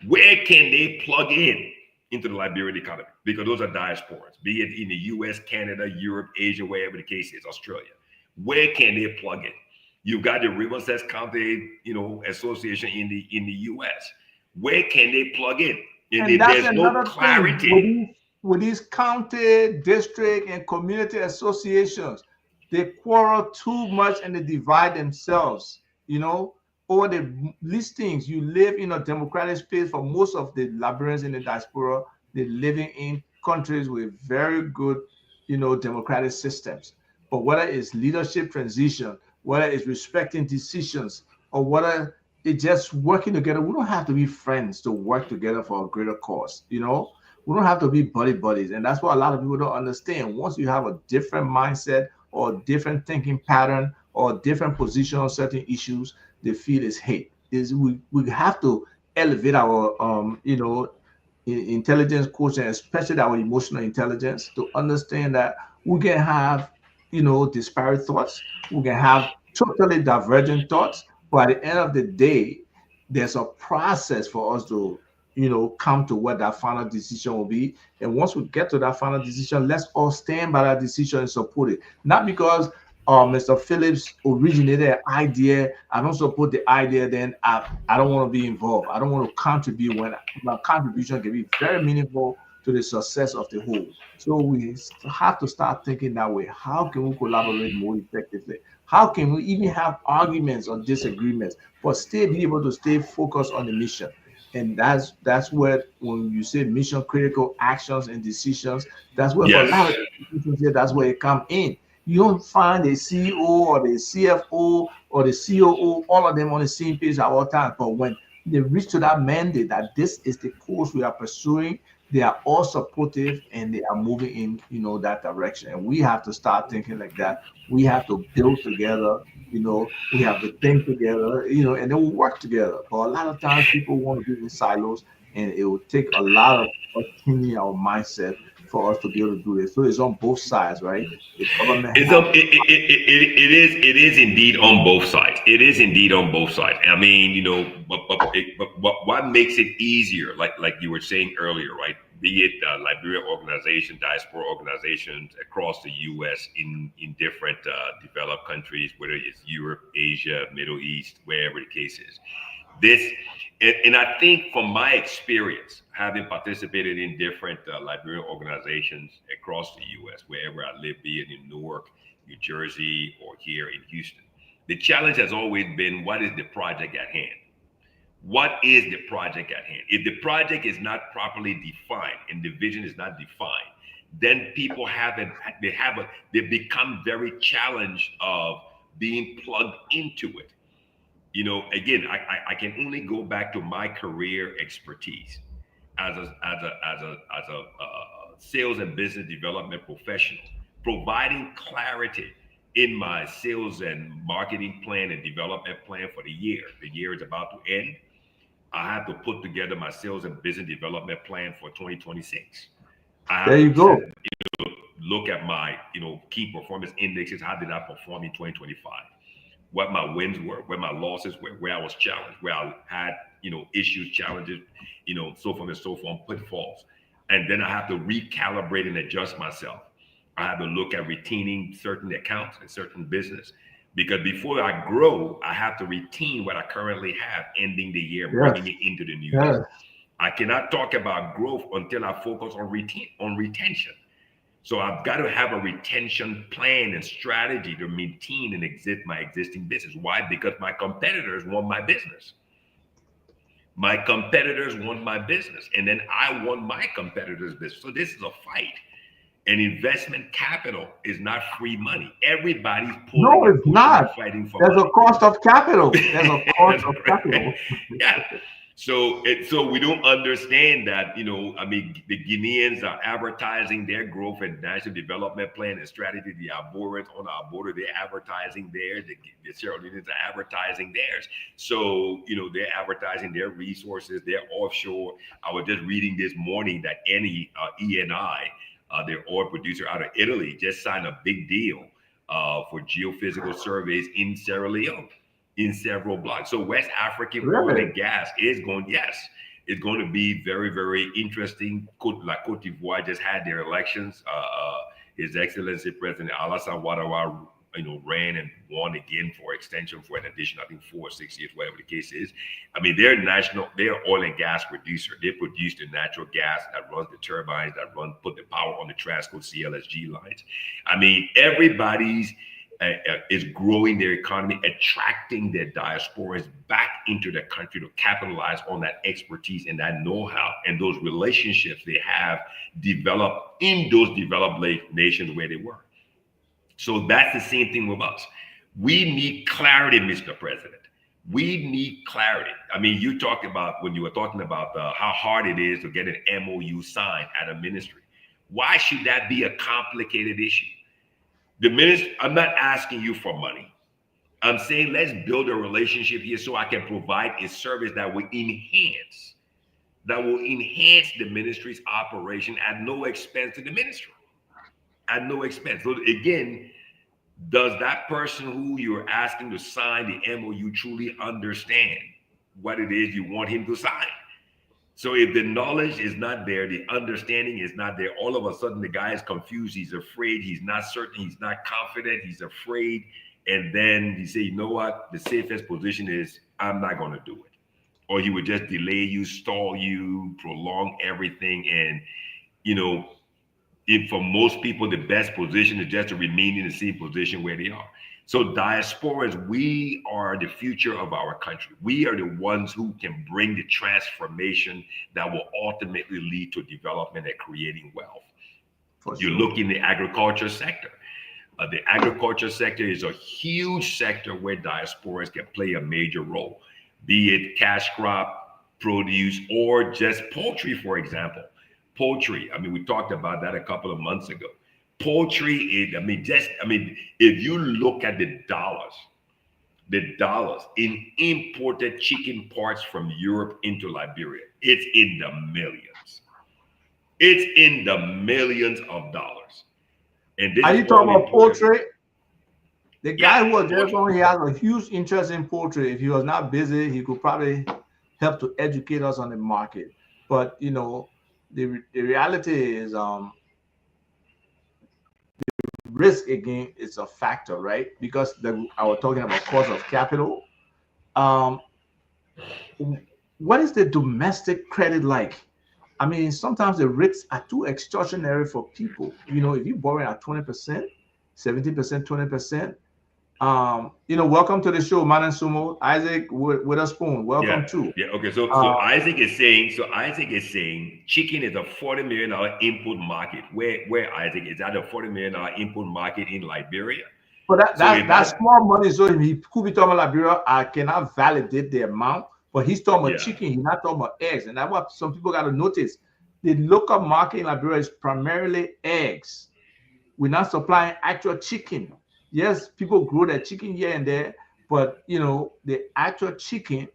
Where can they plug into the Liberian economy? Because those are diasporans, be it in the US, Canada, Europe, Asia, wherever the case is, Australia. Where can they plug in? You've got the Riverside County, Association in the US. Where can they plug in? And there's no clarity. With these county, district, and community associations, they quarrel too much and they divide themselves, over the listings. You live in a democratic space. For most of the Liberians in the diaspora, they're living in countries with very good, democratic systems. But whether it's leadership transition, whether it's respecting decisions, or whether it's just working together, we don't have to be friends to work together for a greater cause. We don't have to be buddies. And that's what a lot of people don't understand. Once you have a different mindset or a different thinking pattern or a different position on certain issues, they feel it's hate. We have to elevate our intelligence quotient, especially our emotional intelligence, to understand that We can have, disparate thoughts. We can have totally divergent thoughts. But at the end of the day, there's a process for us to, come to what that final decision will be. And once we get to that final decision, let's all stand by that decision and support it. Not because Mr. Phillips originated an idea, I don't support the idea, then I don't want to be involved. I don't want to contribute when my contribution can be very meaningful to the success of the whole. So we have to start thinking that way. How can we collaborate more effectively? How can we even have arguments or disagreements, but still be able to stay focused on the mission? And that's where, when you say mission critical actions and decisions, that's where for a lot of Yes. institutions here, that's where it come in. You don't find the CEO or the CFO or the COO, all of them on the same page at all times. But when they reach to that mandate that this is the course we are pursuing, they are all supportive and they are moving in, that direction. And we have to start thinking like that. We have to build together, we have to think together, and then we work together. But a lot of times people want to be in silos, and it will take a lot of us changing our mindset for us to be able to do this. So it's on both sides, right? The government It's has it is indeed on both sides. It is indeed on both sides. I mean, but what makes it easier, like you were saying earlier, right? Be it Liberia organization, diaspora organizations across the U.S. in different developed countries, whether it's Europe, Asia, Middle East, wherever the case is. This and I think from my experience, having participated in different Liberian organizations across the U.S., wherever I live, be it in Newark, New Jersey, or here in Houston, the challenge has always been, what is the project at hand? What is the project at hand? If the project is not properly defined and the vision is not defined, then people they become very challenged of being plugged into it. Again, I can only go back to my career expertise as a sales and business development professional, providing clarity in my sales and marketing plan and development plan for the year. The year is about to end. I have to put together my sales and business development plan for 2026. I there have you to set, go. look at my, key performance indexes. How did I perform in 2025? What my wins were, where my losses were, where I was challenged, where I had, issues, challenges, so forth and so forth, pitfalls. And then I have to recalibrate and adjust myself. I have to look at retaining certain accounts and certain business. Because before I grow, I have to retain what I currently have ending the year, Yes, bringing it into the new year. yes. I cannot talk about growth until I focus on retention. So I've got to have a retention plan and strategy to maintain and exist my existing business. Why? Because my competitors want my business. My competitors want my business. And then I want my competitors' business. So this is a fight. And investment capital is not free money. Everybody's pulling No, and it's pushing and not. fighting for There's a money. cost of capital. There's a cost That's of right. capital. Yeah. So we don't understand that, I mean, the Guineans are advertising their growth and national development plan and strategy. The Ivorians on our border, they're advertising theirs. The Sierra Leoneans are advertising theirs. So, they're advertising their resources, their offshore. I was just reading this morning that ENI, their oil producer out of Italy, just signed a big deal for geophysical surveys in Sierra Leone in several blocks. So West African oil Really? and gas is going, yes, it's going to be very, very interesting. Like Cote d'Ivoire just had their elections. His Excellency President Alassane Ouattara, ran and won again for extension for an additional, I think, 4 or 6 years, whatever the case is. I mean, they're oil and gas producer. They produce the natural gas that runs the turbines, put the power on the Trasco CLSG lines. I mean, everybody's is growing their economy, attracting their diasporas back into the country to capitalize on that expertise and that know-how and those relationships they have developed in those developed nations where they were. So that's the same thing with us. We need clarity, Mr. President. We need clarity. I mean, you talked about, when you were talking about how hard it is to get an MOU signed at a ministry. Why should that be a complicated issue? The ministry, I'm not asking you for money. I'm saying let's build a relationship here so I can provide a service that will enhance the ministry's operation at no expense to the ministry. at no expense. So again, does that person who you're asking to sign the MOU truly understand what it is you want him to sign? So if the knowledge is not there, the understanding is not there, all of a sudden the guy is confused, he's afraid, he's not certain, he's not confident, he's afraid. And then he say, you know what, the safest position is I'm not going to do it. Or he would just delay you, stall you, prolong everything. And, you know, if for most people, the best position is just to remain in the same position where they are. So diasporas, we are the future of our country. We are the ones who can bring the transformation that will ultimately lead to development and creating wealth. You look in the agriculture sector. The agriculture sector is a huge sector where diasporas can play a major role, be it cash crop, produce, or just poultry, for example. Poultry, I mean, we talked about that a couple of months ago. Poultry is, if you look at the dollars in imported chicken parts from Europe into Liberia, it's in the millions. It's in the millions of dollars. And this are you talking about poultry? The guy who was there, he has a huge interest in poultry. If he was not busy, he could probably help to educate us on the market. But you know, the reality is risk again is a factor, right? Because I was talking about cost of capital. What is the domestic credit like? I mean, sometimes the risks are too extraordinary for people. You know, if you borrow at 20%, 17%, 20%. You know, welcome to the show, Manan Sumo. Isaac with a spoon. Welcome too. Yeah. Okay. So Isaac is saying chicken is a $40 million input market. Where Isaac is that a $40 million input market in Liberia? But that's small money. So he could be talking about Liberia. I cannot validate the amount, but he's talking about chicken. He's not talking about eggs, and that's what some people got to notice. The local market in Liberia is primarily eggs. We're not supplying actual chicken. Yes, people grow their chicken here and there, but you know, the actual chicken,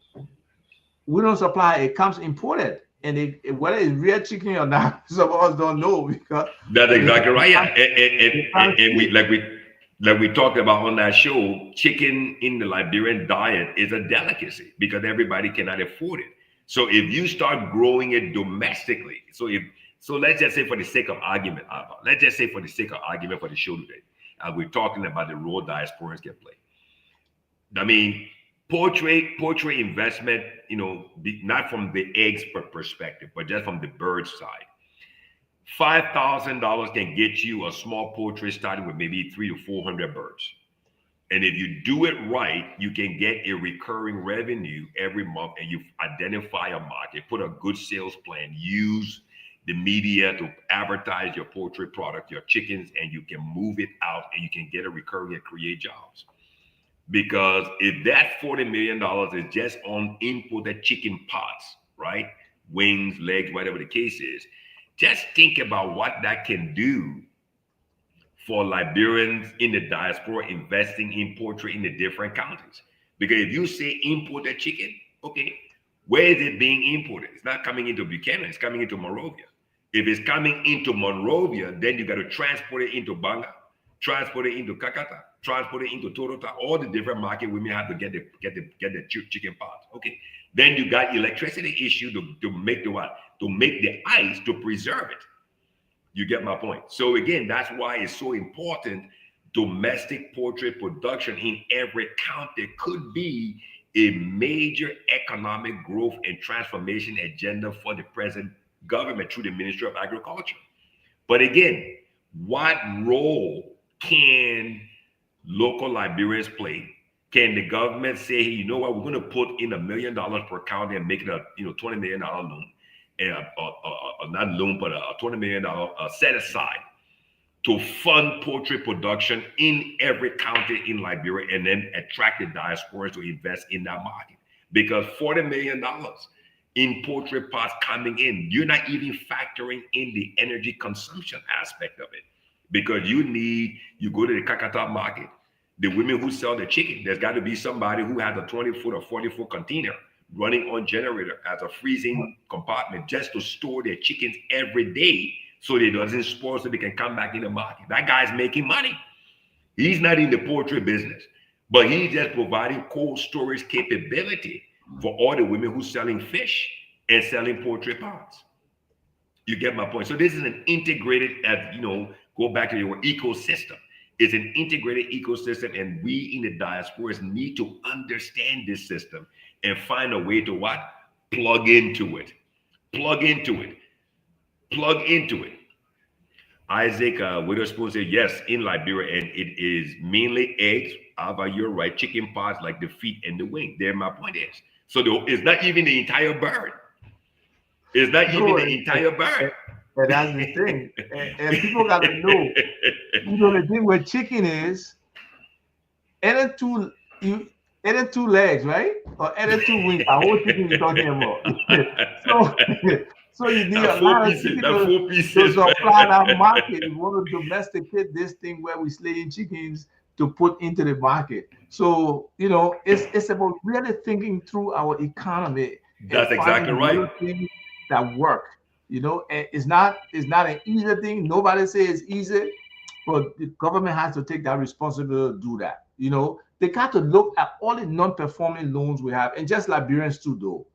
we don't supply. It comes imported, and whether it's real chicken or not, some of us don't know because that's exactly right. Yeah, and we talked about on that show, chicken in the Liberian diet is a delicacy because everybody cannot afford it. So if you start growing it domestically, so let's just say for the sake of argument, let's just say for the sake of argument for the show today. We're talking about the role diasporans can play. I mean, poultry investment, you know, not from the eggs perspective, but just from the bird side. $5,000 can get you a small poultry starting with maybe 300 to 400 birds. And if you do it right, you can get a recurring revenue every month, and you identify a market, put a good sales plan, use the media to advertise your poultry product, your chickens, and you can move it out and you can get a recurring and create jobs. Because if that $40 million is just on imported chicken pots, right? Wings, legs, whatever the case is, just think about what that can do for Liberians in the diaspora investing in poultry in the different counties. Because if you say imported chicken, okay, where is it being imported? It's not coming into Buchanan, it's coming into Monrovia. If it's coming into Monrovia, then you got to transport it into Banga, transport it into Kakata, transport it into Torota, all the different markets we may have to get the chicken pots. Okay. Then you got electricity issue to make the what? To make the ice to preserve it. You get my point. So again, that's why it's so important. Domestic poultry production in every county could be a major economic growth and transformation agenda for the present government through the Ministry of Agriculture. But again, what role can local Liberians play? Can the government say, hey, you know what, we're going to put in $1 million per county and make it a $20 million loan, and not loan, but a $20 million set aside to fund poultry production in every county in Liberia, and then attract the diasporas to invest in that market? Because $40 million in poultry pots coming in, you're not even factoring in the energy consumption aspect of it. Because you go to the Kakata market, the women who sell the chicken, there's got to be somebody who has a 20-foot or 40-foot container running on generator as a freezing compartment just to store their chickens every day so they doesn't spoil, so they can come back in the market. That guy's making money. He's not in the poultry business, but he's just providing cold storage capability for all the women who's selling fish and selling poultry parts. You get my point? So this is an integrated, as you know, go back to your ecosystem. It's an integrated ecosystem, and we in the diasporas need to understand this system and find a way to what? Plug into it. Plug into it. Plug into it. Isaac Witherspoon said, yes, in Liberia, and it is mainly eggs. Ava, you're right. Chicken parts like the feet and the wing. There, my point is. So it's not even the entire bird. It's not even the entire bird. And that's the thing. And people got to know, the thing with chicken is, any two legs, right? Or any two wings, a whole chicken you're talking about. So you need a lot of chicken to supply that market. You want to domesticate this thing where we slaying chickens to put into the market. So, it's about really thinking through our economy. That's exactly right. That work. And it's not an easy thing. Nobody says it's easy, but the government has to take that responsibility to do that. They got to look at all the non-performing loans we have, and just Liberians too, though.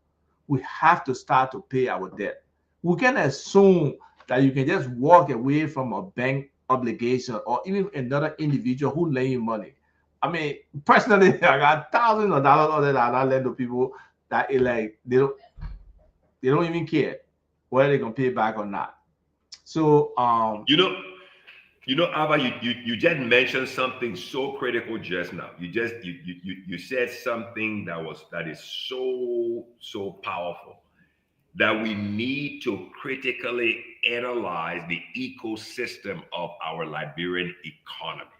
We have to start to pay our debt. We can assume that you can just walk away from a bank obligation or even another individual who lend you money. I mean, personally, I got thousands of dollars that I lend to people that they don't even care whether they're gonna pay back or not. So Ava, you just mentioned something so critical just now. You said something that is so powerful, that we need to critically analyze the ecosystem of our Liberian economy.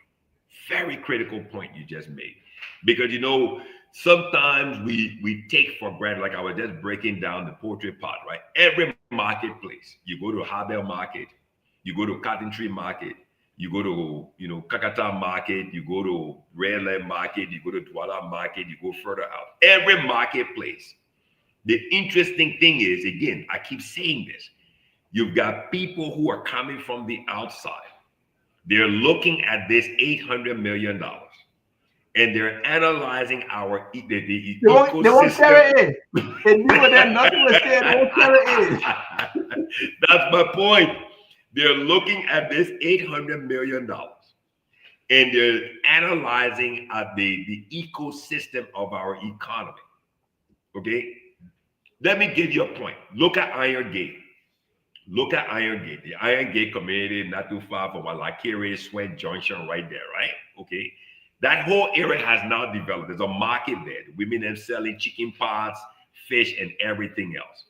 Very critical point you just made, because sometimes we take for granted, like I was just breaking down the poultry pot, right? Every marketplace, you go to Habel Market, you go to Cotton Tree Market, you go to Kakata Market, you go to Redland Market, you go to Douala Market, you go further out. Every marketplace. The interesting thing is, again, I keep saying this, you've got people who are coming from the outside. They're looking at this $800 million. And they're analyzing the ecosystem. They won't carry it in. They knew that nothing was said. They won't carry it in. That's my point. They're looking at this $800 million, and they're analyzing the ecosystem of our economy. Okay? Let me give you a point. Look at Iron Gate. Look at Iron Gate. The Iron Gate community, not too far from Walakiri, Sweat Junction, right there, right? Okay. That whole area has now developed. There's a market there. The women are selling chicken pots, fish, and everything else.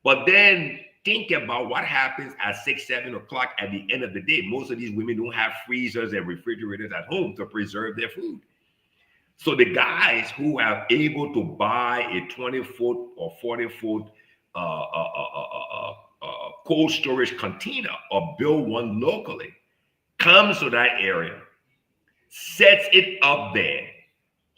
But then think about what happens at 6, 7 o'clock at the end of the day. Most of these women don't have freezers and refrigerators at home to preserve their food. So the guys who are able to buy a 20-foot or 40-foot cold storage container or build one locally comes to that area, sets it up there,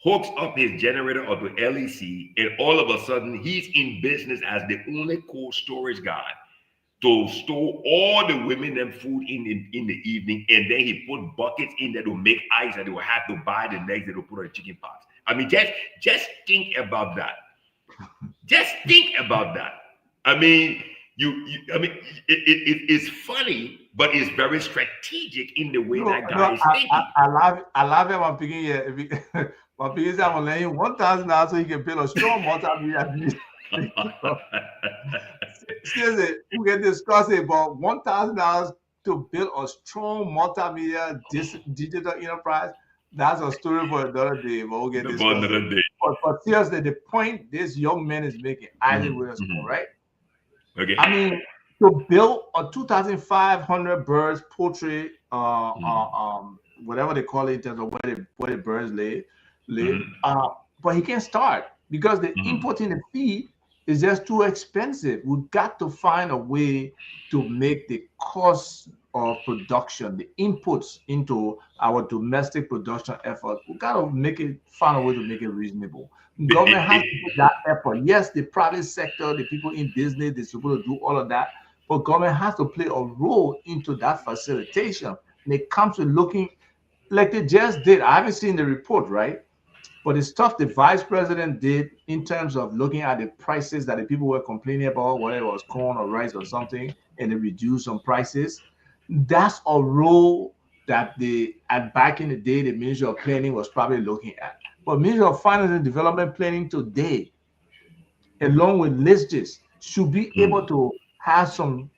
hooks up his generator or the LEC, and all of a sudden he's in business as the only cold storage guy to store all the women and food in the evening, and then he put buckets in there to make ice that they will have to buy the next day to put on chicken pots. I mean, just think about that. Just think about that. I mean, it's funny, but it's very strategic in the way that guy is thinking. I love it when picking my picking I will lend you $1,000 so he can build a strong multimedia. Seriously, we can discuss it about $1,000 to build a strong multimedia digital enterprise. That's a story for another day. But we'll get this. But seriously, the point this young man is making, Isaac Witherspoon, right? Okay. I mean, to build a 2,500 birds poultry, whatever they call it in terms of where the birds live. But he can't start because the importing the feed is just too expensive. We've got to find a way to make the cost of production, the inputs into our domestic production effort. We got to find a way to make it reasonable. Government has to do that effort. Yes, the private sector, the people in business, they're supposed to do all of that. but government has to play a role into that facilitation. And it comes to looking like they just did. I haven't seen the report, right? But the stuff the vice president did in terms of looking at the prices that the people were complaining about, whether it was corn or rice or something, and they reduced some prices, that's a role that back in the day, the Ministry of Planning was probably looking at. But Ministry of Finance and Development Planning today, along with LISGIS, should be able to have some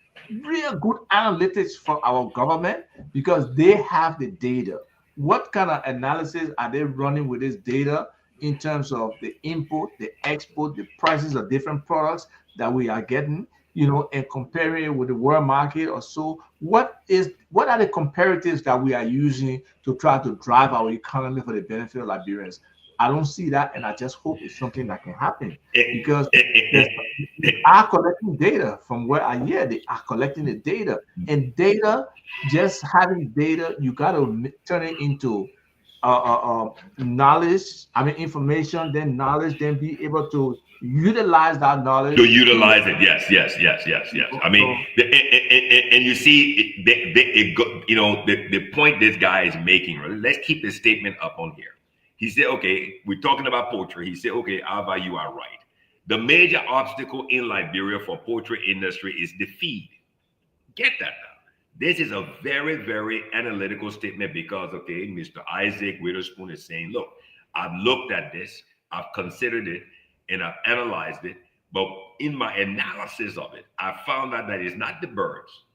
real good analytics for our government because they have the data. What kind of analysis are they running with this data in terms of the input, the export, the prices of different products that we are getting, and comparing it with the world market or so? What are the comparatives that we are using to try to drive our economy for the benefit of Liberians? I don't see that, and I just hope it's something that can happen because they are collecting data from where I hear they are collecting the data, and data, just having data, you got to turn it into knowledge. I mean, information, then knowledge, then be able to utilize that knowledge. To utilize it, yes. I mean, and you see, the point this guy is making. Let's keep his statement up on here. He said, okay, we're talking about poultry. He said, okay, Alva, you are right. The major obstacle in Liberia for poultry industry is the feed. Get that now. This is a very, very analytical statement because, okay, Mr. Isaac Witherspoon is saying, look, I've looked at this, I've considered it, and I've analyzed it. But in my analysis of it, I found out that it's not the birds.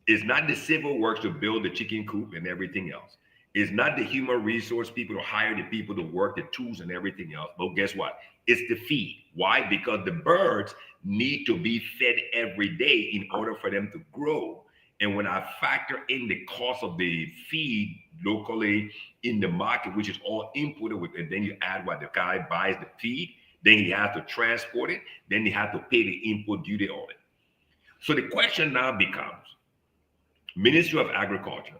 It's not the civil works to build the chicken coop and everything else. It's not the human resource people to hire the people to work the tools and everything else. But guess what? It's the feed. Why? Because the birds need to be fed every day in order for them to grow. And when I factor in the cost of the feed locally in the market, which is all inputted with, and then you add what the guy buys the feed, then he has to transport it, then he has to pay the input duty on it. So the question now becomes, Ministry of Agriculture,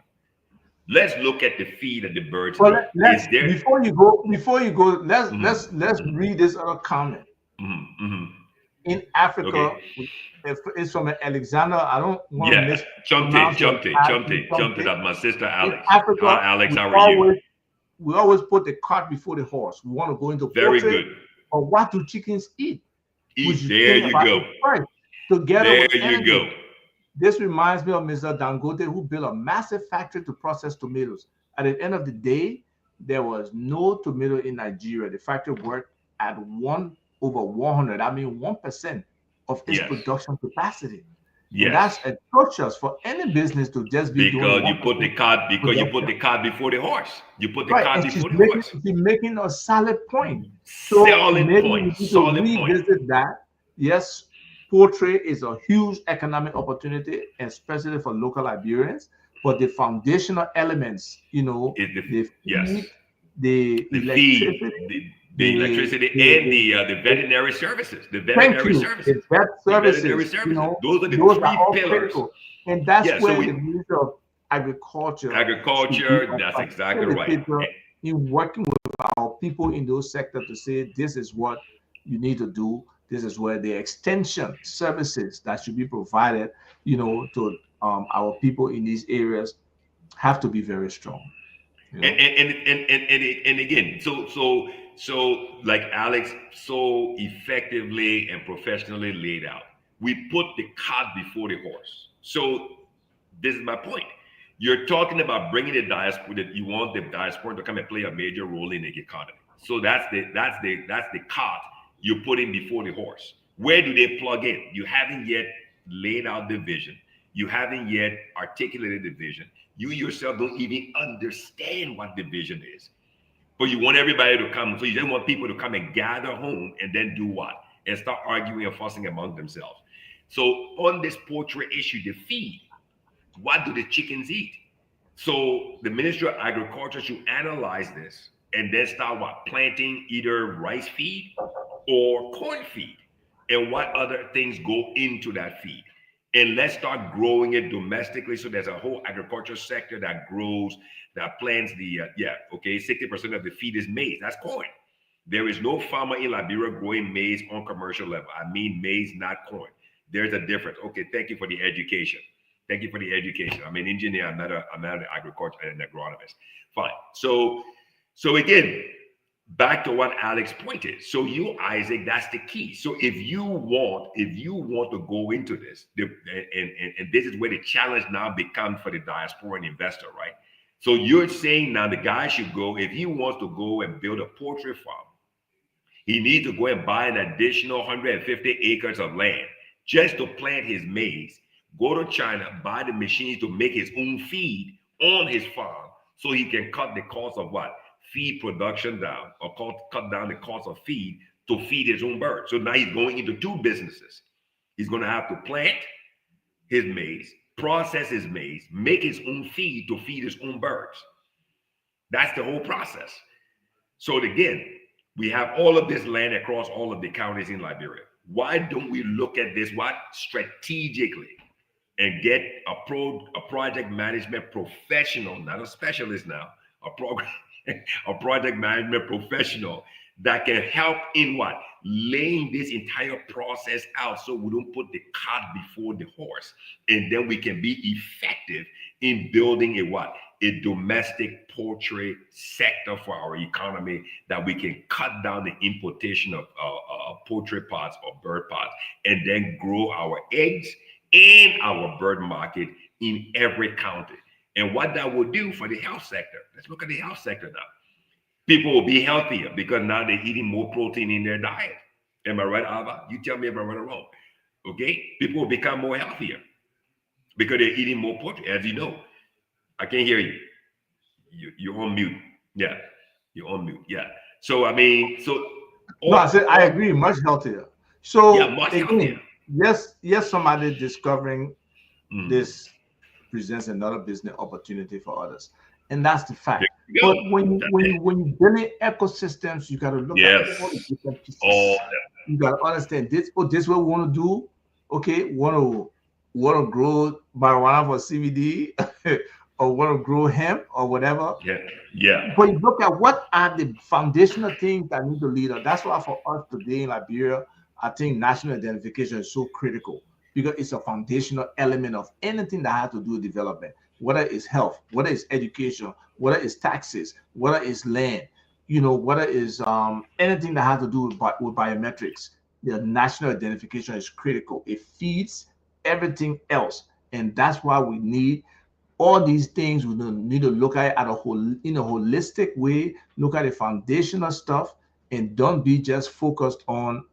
let's look at the feed that the birds need. Before you go, let's read this other comment. In Africa, it's from Alexander. I don't want to miss. Jumped it up. My sister Alex. In Africa, hi, Alex, how are you? We always put the cart before the horse. We want to go into very poultry, good. But what do chickens eat? There you go. Together there with you energy. Go. This reminds me of Mr. Dangote, who built a massive factory to process tomatoes. At the end of the day, there was no tomato in Nigeria. The factory worked at over 100. I mean, 1% of its production capacity. Yes. And that's atrocious for any business to just be doing. You put the cart before the horse. You put the cart before the horse. She's making a solid point. Solid maybe point. We need to revisit that. Yes, poultry is a huge economic opportunity, especially for local Liberians. But the foundational elements, the electricity and the veterinary services. The veterinary services. Those are the three pillars. Critical. And that's where the Ministry of Agriculture, that's exactly right. In working with our people in those sectors to say, this is what you need to do. This is where the extension services that should be provided, to our people in these areas have to be very strong. And again, so like Alex so effectively and professionally laid out, we put the cart before the horse. So this is my point. You're talking about bringing the diaspora, that you want the diaspora to come and play a major role in the economy. So that's the cart you're putting before the horse. Where do they plug in? You haven't yet laid out the vision. You haven't yet articulated the vision. You yourself don't even understand what the vision is. But you want everybody to come. So you just want people to come and gather home and then do what? And start arguing and fussing among themselves. So on this poultry issue, the feed, what do the chickens eat? So the Ministry of Agriculture should analyze this and then start planting either rice feed or corn feed, and what other things go into that feed. And let's start growing it domestically. So there's a whole agriculture sector that grows, that plants 60% of the feed is maize. That's corn. There is no farmer in Liberia growing maize on commercial level. I mean maize, not corn. There's a difference. Okay, thank you for the education. Thank you for the education. I'm an engineer. I'm not an agriculture and an agronomist. Fine. So again, back to what Alex pointed. So you, Isaac, that's the key. So if you want to go into this, and this is where the challenge now becomes for the diasporan investor, right? So you're saying now the guy should go, if he wants to go and build a poultry farm, he needs to go and buy an additional 150 acres of land just to plant his maize, go to China, buy the machines to make his own feed on his farm so he can cut the cost of what? Feed production down, or cut down the cost of feed to feed his own birds. So now he's going into two businesses. He's going to have to plant his maize, process his maize, make his own feed to feed his own birds. That's the whole process. So again, we have all of this land across all of the counties in Liberia. Why don't we look at this strategically and get a project management professional, not a specialist now, a project management professional that can help in what? Laying this entire process out so we don't put the cart before the horse. And then we can be effective in building a domestic poultry sector for our economy, that we can cut down the importation of poultry pots or bird pots, and then grow our eggs and our bird market in every county. And what that will do for the health sector, let's look at the health sector now. People will be healthier because now they're eating more protein in their diet. Am I right, Ava? You tell me if I'm right or wrong. Okay? People will become more healthier because they're eating more protein. As you know, I can't hear you. You're on mute. Yeah, you're on mute. Yeah. So I mean, no, I said I agree, much healthier. So yeah, much healthier. Yes, somebody discovering this presents another business opportunity for others, and that's the fact. But when you build ecosystems, you got to look at all the different pieces. You got to understand this. Oh, this is what we want to do. Okay, want to grow marijuana for CBD, or want to grow hemp or whatever. Yeah. But you look at what are the foundational things that need to lead us. That's why for us today in Liberia, I think national identification is so critical, because it's a foundational element of anything that has to do with development, whether it's health, whether it's education, whether it's taxes, whether it's land, whether it's anything that has to do with biometrics. The national identification is critical. It feeds everything else. And that's why we need all these things. We need to look at it in a holistic way, look at the foundational stuff, and don't be just focused on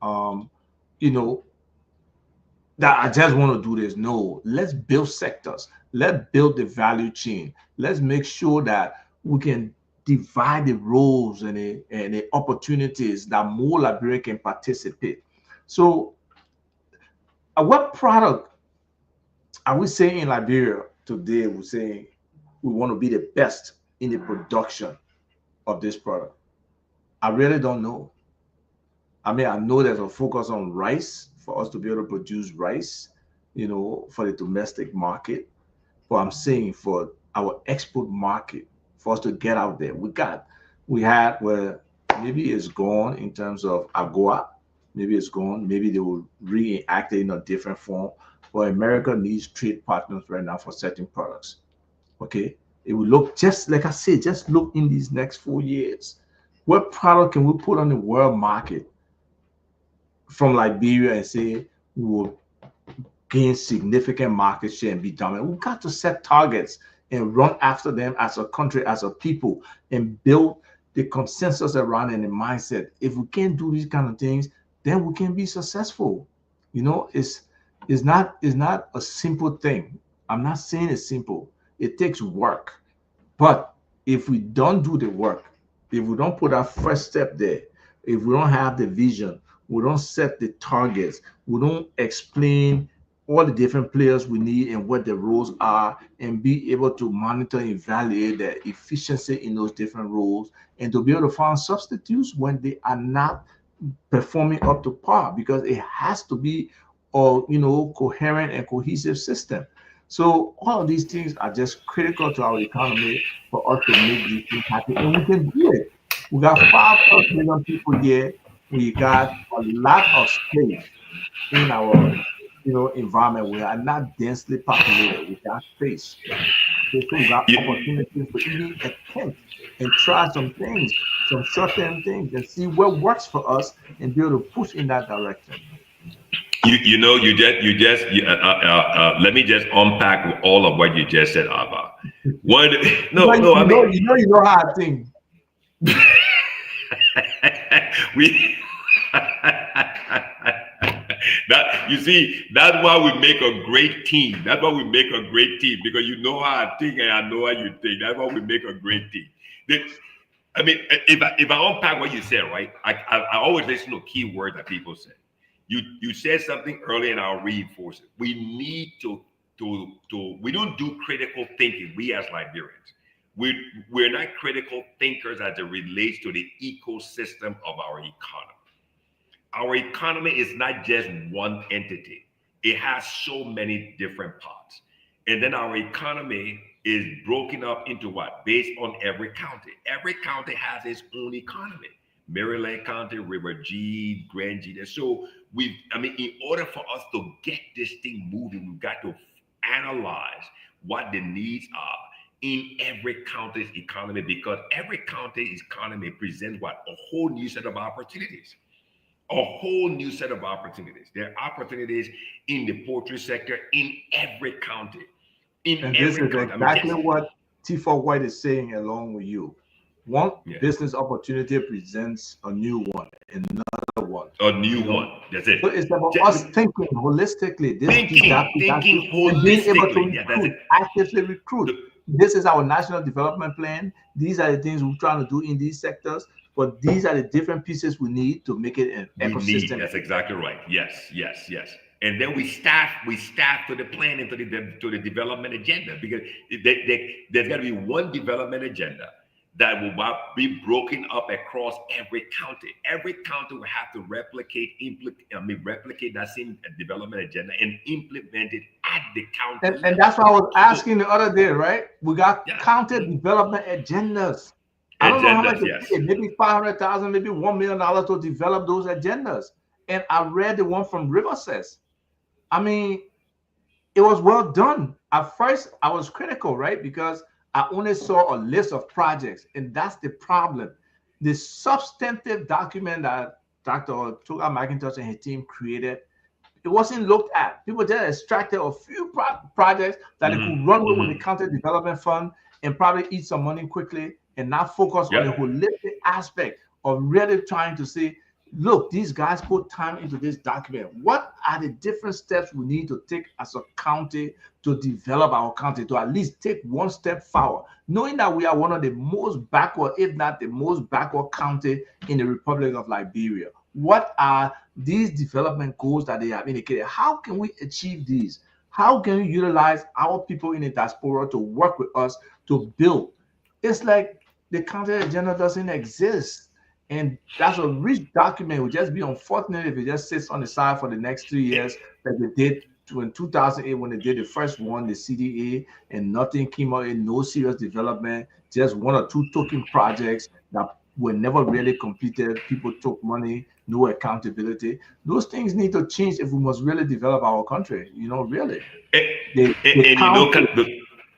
that I just want to do this. No, let's build sectors. Let's build the value chain. Let's make sure that we can divide the roles and the opportunities that more Liberians can participate. So what product are we saying in Liberia today? We're saying we want to be the best in the production of this product. I really don't know. I mean, I know there's a focus on rice, for us to be able to produce rice, for the domestic market. But I'm saying for our export market, for us to get out there, we had where maybe it's gone in terms of AGOA, maybe it's gone, maybe they will react it in a different form. But America needs trade partners right now for certain products. Okay, it will look just like I said, just look in these next 4 years. What product can we put on the world market from Liberia and say we will gain significant market share and be dominant? We've got to set targets and run after them as a country, as a people, and build the consensus around and the mindset. If we can't do these kind of things, then we can be successful. It's not a simple thing. I'm not saying it's simple. It takes work. But if we don't do the work, if we don't put our first step there, if we don't have the vision, we don't set the targets, we don't explain all the different players we need and what the roles are, and be able to monitor and evaluate the efficiency in those different roles, and to be able to find substitutes when they are not performing up to par, because it has to be a coherent and cohesive system. So all of these things are just critical to our economy for us to make these things happen, and we can do it. We got 5+ million people here. We got a lot of space in our environment. We are not densely populated. We got space. Okay, so we got You, opportunities to even attempt and try some things, some short-term things, and see what works for us and be able to push in that direction. you know, let me just unpack all of what you just said, Abba. One, no, no, I mean, You know how I think. we that you see, that's why we make a great team. That's why we make a great team, because you know how I think and I know how you think. That's why we make a great team. I mean, if I unpack what you said, right? I always listen to key words that people say. You said something earlier, and I'll reinforce it. We need to we don't do critical thinking. We as Liberians, we're not critical thinkers as it relates to the ecosystem of our economy. Our economy is not just one entity. It has so many different parts. And then our economy is broken up into what? Based on every county. Every county has its own economy. Maryland County, River G, Grand G. So in order for us to get this thing moving, we've got to analyze what the needs are in every county's economy, because every county's economy presents what? A whole new set of opportunities. A whole new set of opportunities. There are opportunities in the poultry sector in every county. And this is exactly what T4 White is saying along with you. One business opportunity presents a new one, another one. A new one. That's it. So it's about us thinking holistically. Thinking holistically. That's it. Actively recruit. This is our national development plan. These are the things we're trying to do in these sectors. But these are the different pieces we need to make it an ecosystem. That's exactly right. Yes. And then we staff to the plan and to the development agenda, because there's got to be one development agenda that will be broken up across every county. Every county will have to replicate that same development agenda and implement it at the county. And that's what I was asking the other day, right? We got county development agendas. I don't know how much it paid, maybe $500,000, maybe $1 million to develop those agendas. And I read the one from River says. I mean, it was well done. At first, I was critical, right? Because I only saw a list of projects, and that's the problem. The substantive document that Dr. Toga McIntosh and his team created, it wasn't looked at. People just extracted a few projects that they could run with the county development fund and probably eat some money quickly, and not focus on the holistic aspect of really trying to say, look, these guys put time into this document. What are the different steps we need to take as a county to develop our county, to at least take one step forward, knowing that we are one of the most backward, if not the most backward county in the Republic of Liberia? What are these development goals that they have indicated? How can we achieve these? How can we utilize our people in the diaspora to work with us to build? It's like the county agenda doesn't exist. And that's a rich document. It would just be unfortunate if it just sits on the side for the next 3 years, like they did in 2008 when they did the first one, the CDA, and nothing came out in, no serious development, just one or two token projects that were never really completed. People took money, no accountability. Those things need to change if we must really develop our country, really.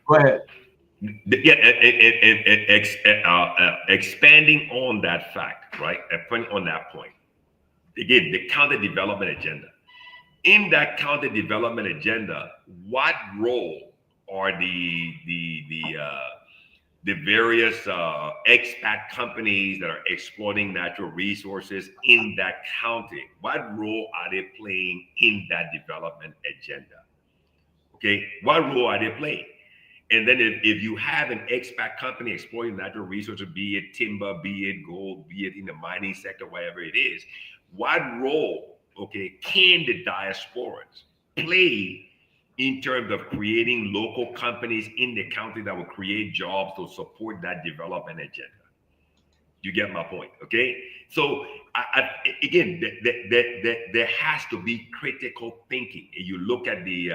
Go ahead. Expanding on that fact, right? On that point, again, the county development agenda. In that county development agenda, what role are the various expat companies that are exploiting natural resources in that county? What role are they playing in that development agenda? Okay, what role are they playing? And then if you have an expat company exploiting natural resources, be it timber, be it gold, be it in the mining sector, whatever it is, what role, can the diasporans play in terms of creating local companies in the county that will create jobs to support that development agenda? You get my point, okay? So again, there has to be critical thinking. And you look at the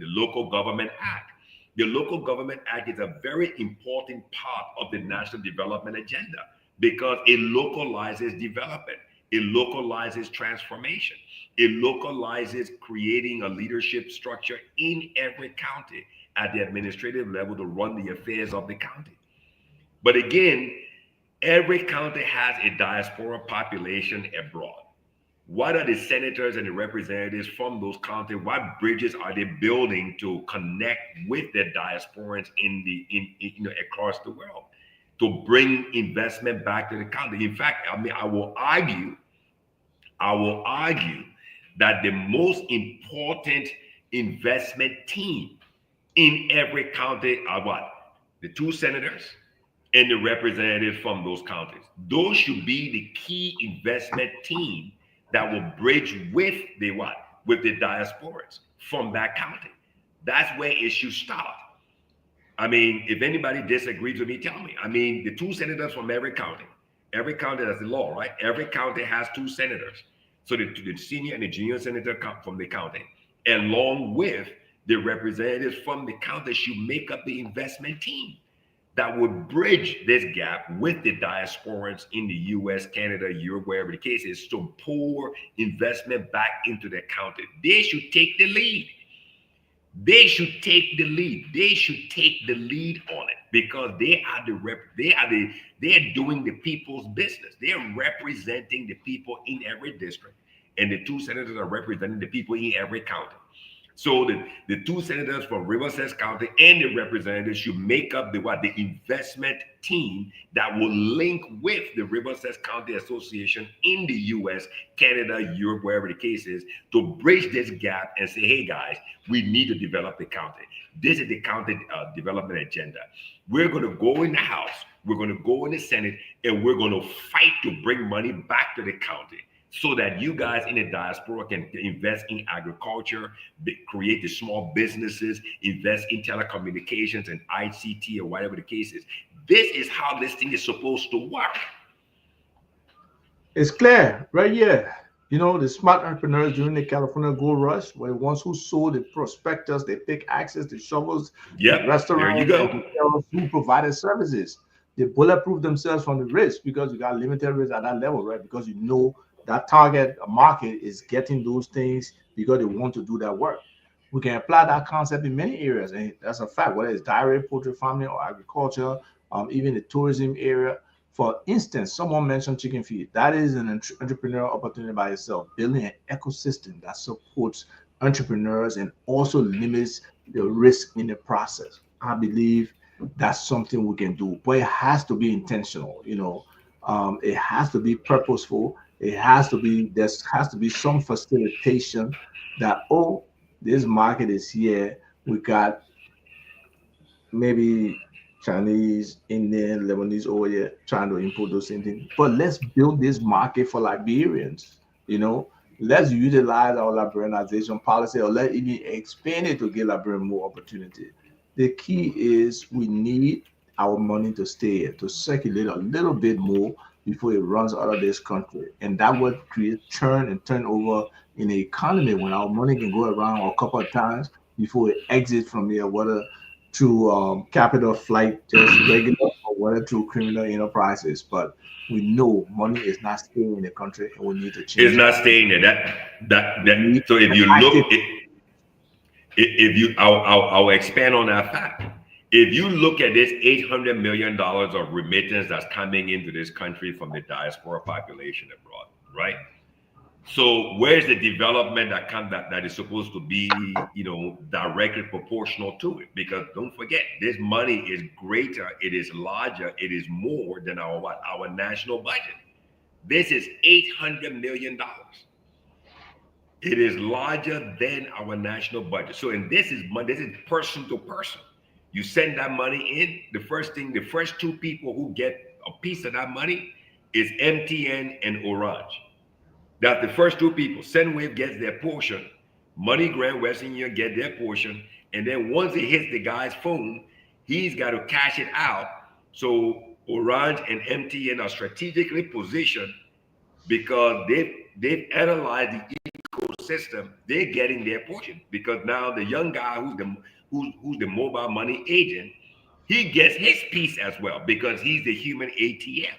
Local Government Act. The Local Government Act is a very important part of the National Development Agenda because it localizes development. It localizes transformation. It localizes creating a leadership structure in every county at the administrative level to run the affairs of the county. But again, every county has a diaspora population abroad. What are the senators and the representatives from those counties? What bridges are they building to connect with the diasporans across the world to bring investment back to the county? In fact, I mean, I will argue that the most important investment team in every county are what? The two senators and the representatives from those counties. Those should be the key investment team that will bridge with the what? With the diasporans from that county. That's where it should start. I mean, if anybody disagrees with me, tell me. I mean, the two senators from every county, that's the law, right? Every county has two senators. So the senior and the junior senator come from the county, along with the representatives from the county should make up the investment team that would bridge this gap with the diasporans in the US, Canada, Europe, wherever the case is, to pour investment back into the county. They should take the lead. They should take the lead. They should take the lead on it because they're doing the people's business. They're representing the people in every district, and the two senators are representing the people in every county. So the two senators from Riverside County and the representatives should make up the investment team that will link with the Riverside County Association in the US, Canada, Europe, wherever the case is, to bridge this gap and say, hey guys, we need to develop the county. This is the county development agenda. We're going to go in the House, we're going to go in the Senate, and we're going to fight to bring money back to the county, so that you guys in the diaspora can invest in agriculture, create the small businesses, invest in telecommunications and ICT or whatever the case is. This is how this thing is supposed to work. It's clear, right here. You know, the smart entrepreneurs during the California Gold Rush were the ones who sold the prospectus, the pickaxes, the shovels, the restaurants, and hotels who provided services. They bulletproof themselves from the risk because you got limited risk at that level, right? Because you know that target market is getting those things because they want to do that work. We can apply that concept in many areas, and that's a fact, whether it's dairy, poultry farming, or agriculture, even the tourism area. For instance, someone mentioned chicken feed. That is an entrepreneurial opportunity by itself, building an ecosystem that supports entrepreneurs and also limits the risk in the process. I believe that's something we can do, but it has to be intentional. It has to be purposeful. There has to be some facilitation that, this market is here. We got maybe Chinese, Indian, Lebanese over here trying to import those same things. But let's build this market for Liberians. Let's utilize our Liberianization policy, or let's even expand it to give Liberian more opportunity. The key is we need our money to stay here, to circulate a little bit more before it runs out of this country. And that would create churn and turnover in the economy when our money can go around a couple of times before it exits from here, whether through capital flight, just regular, or whether through criminal enterprises. But we know money is not staying in the country, and we need to change. It's not staying there. So if you look, I'll expand on that fact. If you look at this $800 million of remittance that's coming into this country from the diaspora population abroad, right? So where's the development that is supposed to be, directly proportional to it? Because don't forget, this money is greater, it is larger, it is more than our national budget. This is $800 million. It is larger than our national budget. So, and this is money, this is person to person. You send that money in, the first two people who get a piece of that money is MTN and Orange. That's the first two people. Sendwave gets their portion. MoneyGram, Western Union get their portion. And then once it hits the guy's phone, he's got to cash it out. So Orange and MTN are strategically positioned because they've analyzed the ecosystem. They're getting their portion because now the young guy who's the mobile money agent, he gets his piece as well because he's the human ATM.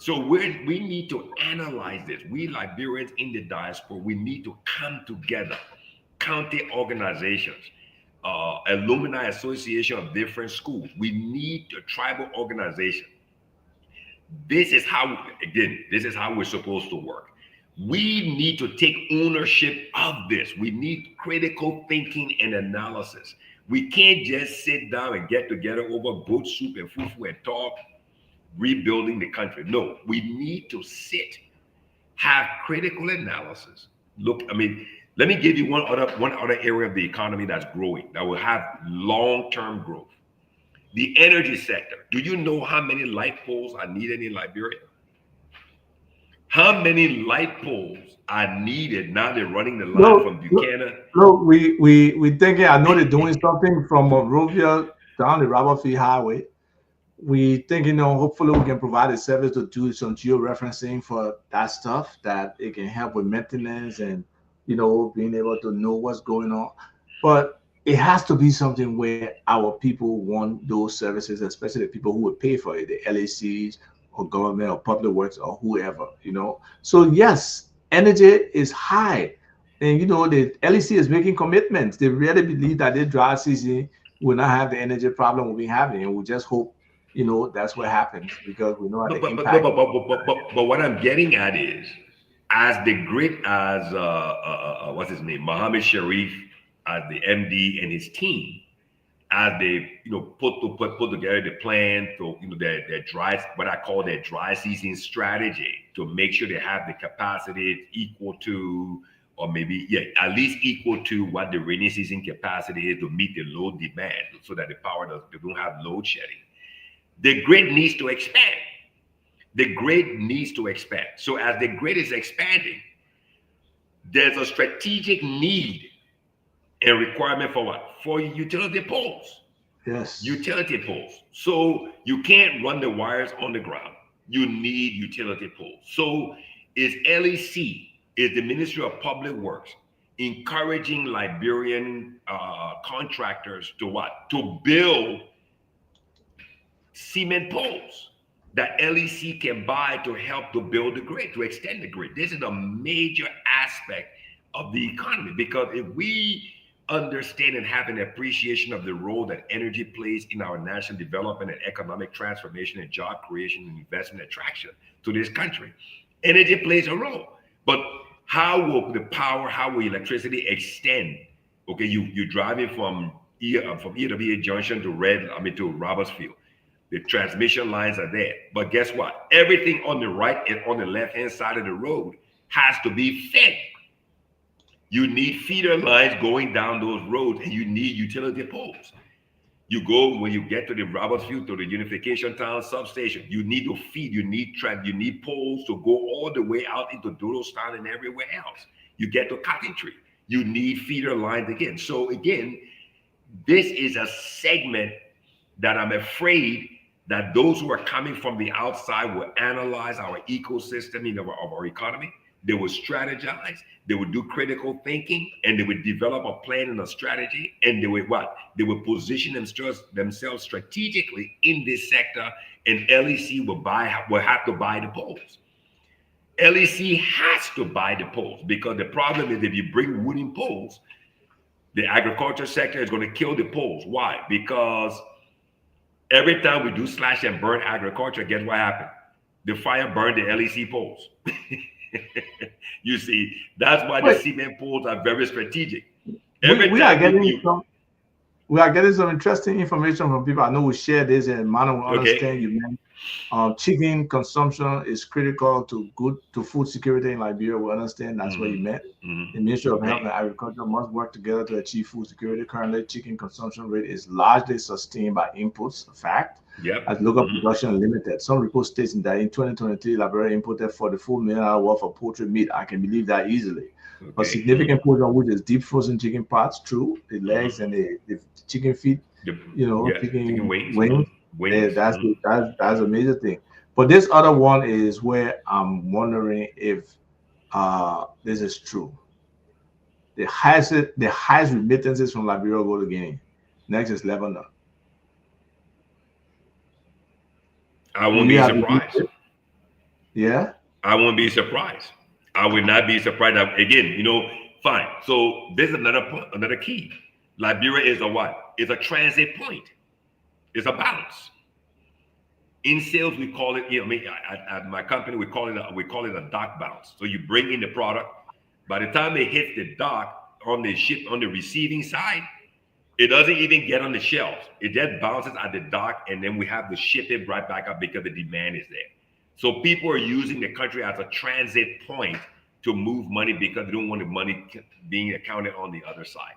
So we need to analyze this. We Liberians in the diaspora, we need to come together. County organizations, alumni association of different schools. We need a tribal organization. This is how, again, this is how we're supposed to work. We need to take ownership of this. We need critical thinking and analysis. We can't just sit down and get together over goat soup and fufu and talk rebuilding the country. No, we need to sit, have critical analysis. Look, I mean, let me give you one other area of the economy that's growing, that will have long-term growth. The energy sector. Do you know how many light poles are needed in Liberia? How many light poles are needed now? They're running the line from Buchanan. No, we thinking. I know they're doing something from Monrovia down the Robert Highway. We thinking, hopefully we can provide a service to do some geo-referencing for that stuff, that it can help with maintenance and being able to know what's going on. But it has to be something where our people want those services, especially the people who would pay for it, the LACs or government or public works or whoever, So yes, energy is high. And the LEC is making commitments. They really believe that this dry season will not have the energy problem we've been having. And we just hope, that's what happens, because we know the impact. But what I'm getting at is, as the great as what's his name, Mohammed Sharif, as the MD and his team, as they put together the plan to their dry, what I call their dry season strategy, to make sure they have the capacity equal to, or maybe at least equal to what the rainy season capacity is, to meet the load demand, so that they don't have load shedding. The grid needs to expand. The grid needs to expand. So as the grid is expanding, there's a strategic need and requirement for what? For utility poles. Yes. Utility poles. So you can't run the wires on the ground. You need utility poles. So is LEC, is the Ministry of Public Works encouraging Liberian contractors to what? To build cement poles that LEC can buy to help to build the grid, to extend the grid. This is a major aspect of the economy, because if we understand and have an appreciation of the role that energy plays in our national development and economic transformation and job creation and investment attraction to this country, energy plays a role. But how will electricity extend? Okay, you're driving from EWA Junction to Robertsfield. The transmission lines are there. But guess what? Everything on the right and on the left-hand side of the road has to be fed. You need feeder lines going down those roads, and you need utility poles. You go, when you get to the Robertsfield, to the Unification Town substation, you need to feed, you need poles to go all the way out into Doodlestown and everywhere else. You get to Cottontree, you need feeder lines again. So again, this is a segment that I'm afraid that those who are coming from the outside will analyze our ecosystem of our economy. They will strategize, they would do critical thinking, and they would develop a plan and a strategy, and they would what? They would position themselves strategically in this sector, and LEC will have to buy the poles. LEC has to buy the poles, because the problem is, if you bring wooden poles, the agriculture sector is going to kill the poles. Why? Because every time we do slash and burn agriculture, guess what happened? The fire burned the LEC poles. You see, that's why the cement poles are very strategic. We are getting some interesting information from people. I know we share this, and Manu will understand. You meant chicken consumption is critical to food security in Liberia. We understand that's what you meant. The Ministry of Health and Agriculture must work together to achieve food security. Currently, chicken consumption rate is largely sustained by inputs. A fact. As local production limited. Some reports stating that in 2023, Liberia imported 44 million worth of poultry meat. I can believe that easily. A significant portion of which is deep frozen chicken parts, true, the legs and the chicken feet, chicken wings. That's a major thing. But this other one is where I'm wondering if this is true. The highest remittances from Liberia go to Guinea. Next is Lebanon. I won't be surprised. Yeah. I won't be surprised. I would not be surprised. Again, fine. So this is another point, another key. Liberia is a what? It's a transit point. It's a balance. In sales, we call it. At my company, we call it a dock bounce. So you bring in the product. By the time it hits the dock on the receiving side, it doesn't even get on the shelves. It just bounces at the dock, and then we have to ship it right back up because the demand is there. So people are using the country as a transit point to move money because they don't want the money being accounted on the other side.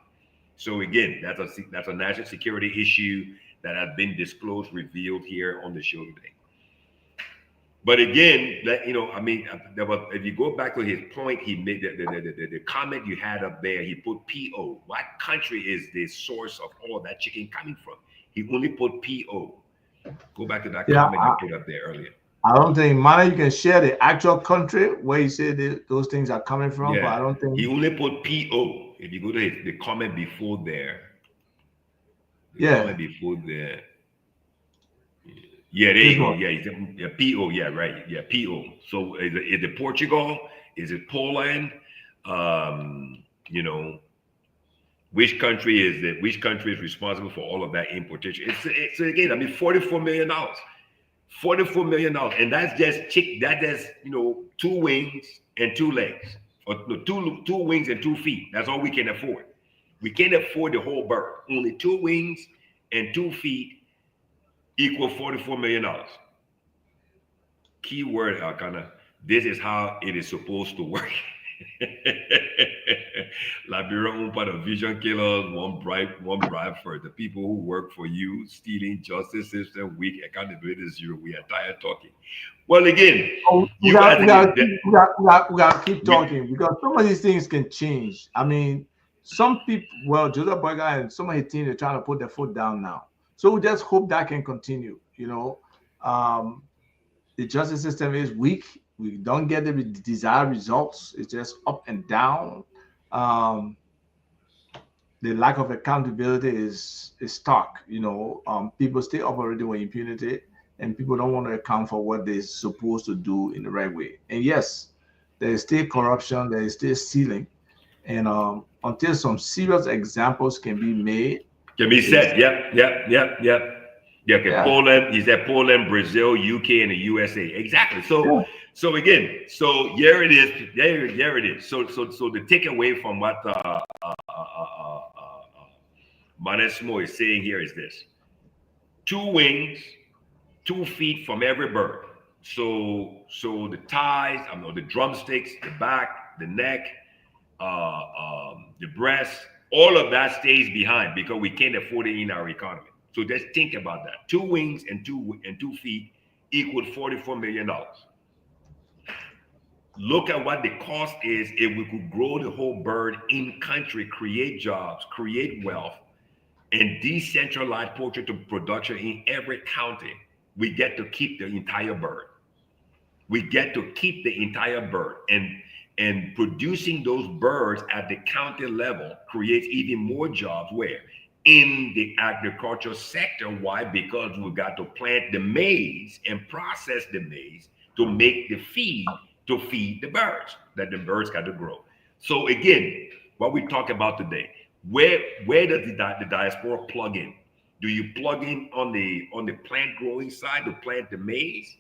So again, that's a national security issue that has been disclosed, revealed here on the show today. But again, if you go back to his point, he made the comment you had up there. He put PO. What country is the source of all that chicken coming from? He only put PO. Go back to that Yeah. comment you put up there earlier. I don't think, Mana, you can share the actual country where you say those things are coming from, but I don't think. He only put PO. If you go to the comment before there. Comment before there. Yeah, there you go. Yeah, PO. Yeah, right. Yeah, PO. So is it Portugal? Is it Poland? Which country is it? Which country is responsible for all of that importation? It's again, $44 million. $44 million. And that's just two wings and two legs. Or no, two wings and 2 feet. That's all we can afford. We can't afford the whole bird. Only 2 wings and 2 feet equal $44 million. Keyword, Alcana. This is how it is supposed to work. Liberia owned by the vision killers, one bribe for the people who work for you, stealing justice system, weak accountability zero. We are tired talking. Well, again, we got to keep talking because some of these things can change. I mean, some people, Joseph Burger and some of his team are trying to put their foot down now. So we just hope that can continue. The justice system is weak. We don't get the desired results. It's just up and down. The lack of accountability is stark. People stay operating with impunity, and people don't want to account for what they're supposed to do in the right way. And yes, there is still corruption. There is still stealing, and until some serious examples can be made, can be set. Yep. Yeah, okay. Yeah. Poland, he said Poland, Brazil, UK, and the USA. Exactly. So again, here it is. There it is. So the takeaway from what Manesmo is saying here is this: 2 wings, 2 feet from every bird. So the thighs, the drumsticks, the back, the neck, the breast, all of that stays behind because we can't afford it in our economy. So just think about that. 2 wings and 2 feet equaled $44 million. Look at what the cost is if we could grow the whole bird in country, create jobs, create wealth, and decentralize poultry to production in every county. We get to keep the entire bird. We get to keep the entire bird. And producing those birds at the county level creates even more jobs where? In the agricultural sector. Why? Because we got to plant the maize and process the maize to make the feed to feed the birds that the birds got to grow. So again, what we talk about today, where does the diaspora plug in? Do you plug in on the plant growing side to plant the maize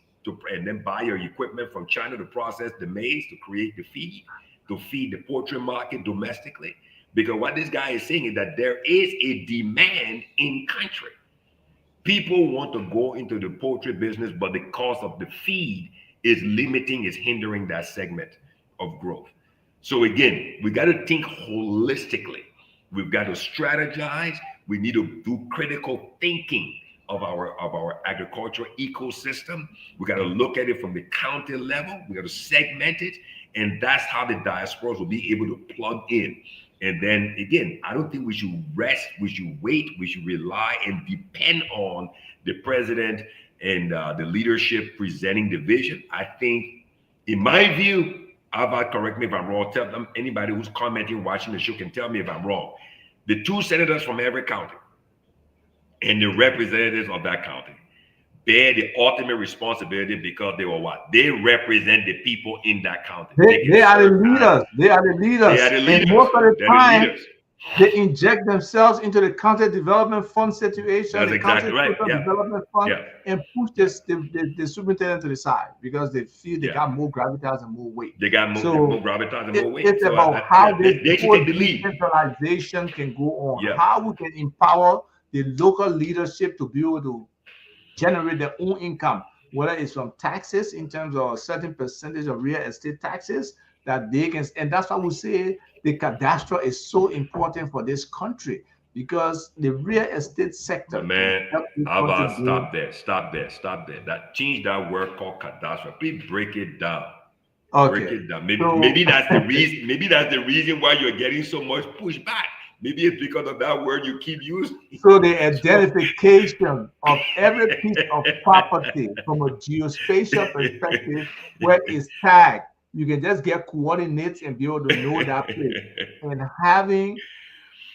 and then buy your equipment from China to process the maize to create the feed, to feed the poultry market domestically? Because what this guy is saying is that there is a demand in country. People want to go into the poultry business, but the cost of the feed is hindering that segment of growth. So again, we got to think holistically. We've got to strategize. We need to do critical thinking of our agricultural ecosystem. We got to look at it from the county level. We got to segment it. And that's how the diasporas will be able to plug in. And then again, I don't think we should rest, we should wait, we should rely and depend on the president and the leadership presenting the vision. I think, in my view, Ava, correct me if I'm wrong, tell them, anybody who's commenting, watching the show can tell me if I'm wrong. The 2 senators from every county and the representatives of that county, bear the ultimate responsibility because they were what? They represent the people in that county. They are the leaders. They are the They are leaders. the And leaders. most of the They're the time, leaders. they inject themselves into the county development fund situation, That's the county exactly right. social Yeah. development fund, Yeah. and push the superintendent to the side because they feel they Yeah. got more gravitas and more weight. They got more gravitas and more weight. It's So about how they should whole take the lead. decentralization can go on, Yeah. how we can empower the local leadership to be able to generate their own income, whether it's from taxes in terms of a certain percentage of real estate taxes that they can, and that's why we say the cadastro is so important for this country because the real estate sector But man, can help this how country about grow. stop there. That change that word called cadastro. Please break it down. Break Okay, it down. so Maybe that's the reason. Maybe that's the reason why you're getting so much pushback. Maybe it's because of that word you keep using. so the identification of every piece of property from a geospatial perspective where it's tagged, you can just get coordinates and be able to know that place. And having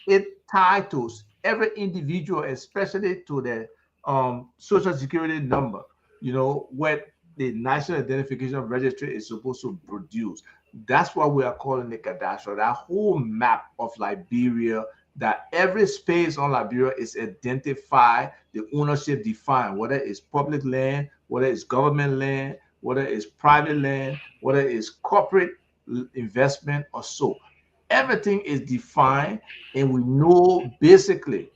it tied to every individual, especially to the social security number, what the national identification registry is supposed to produce. That's what we are calling the cadastro, that whole map of Liberia, that every space on Liberia is identified, the ownership defined, whether it's public land, whether it's government land, whether it's private land, whether it's corporate investment or so. Everything is defined, and we know basically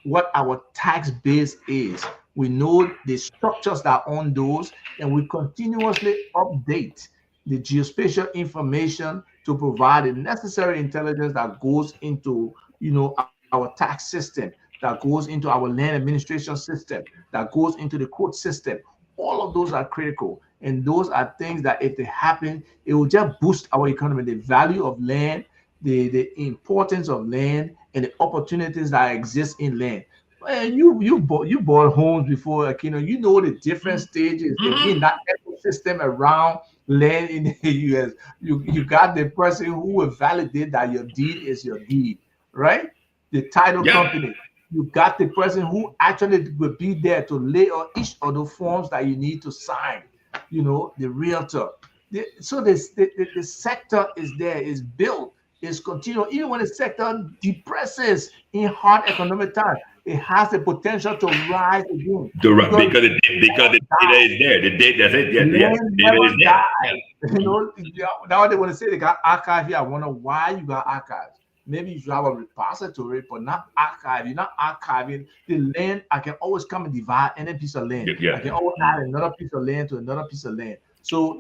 what our tax base is. We know the structures that are on those, and we continuously update the geospatial information to provide the necessary intelligence that goes into, our tax system, that goes into our land administration system, that goes into the court system. All of those are critical, and those are things that if they happen, it will just boost our economy, the value of land, the importance of land, and the opportunities that exist in land. And you bought homes before, Aquino. You know the different stages in that ecosystem around land in the US. You got the person who will validate that your deed is your deed, right? The title Yeah. company. You got the person who actually will be there to lay on each of the forms that you need to sign. The realtor. So the sector is there, is built, is continual. Even when the sector depresses in hard economic times, it has the potential to rise again because Because the data is there. The data, that's it. Yeah. land The data never is there. dies. Now they want to say they got archive here. I wonder why you got archives. Maybe you should have a repository, but not archive. You're not archiving the land. I can always come and divide any piece of land. Yeah. I can always add another piece of land to another piece of land. So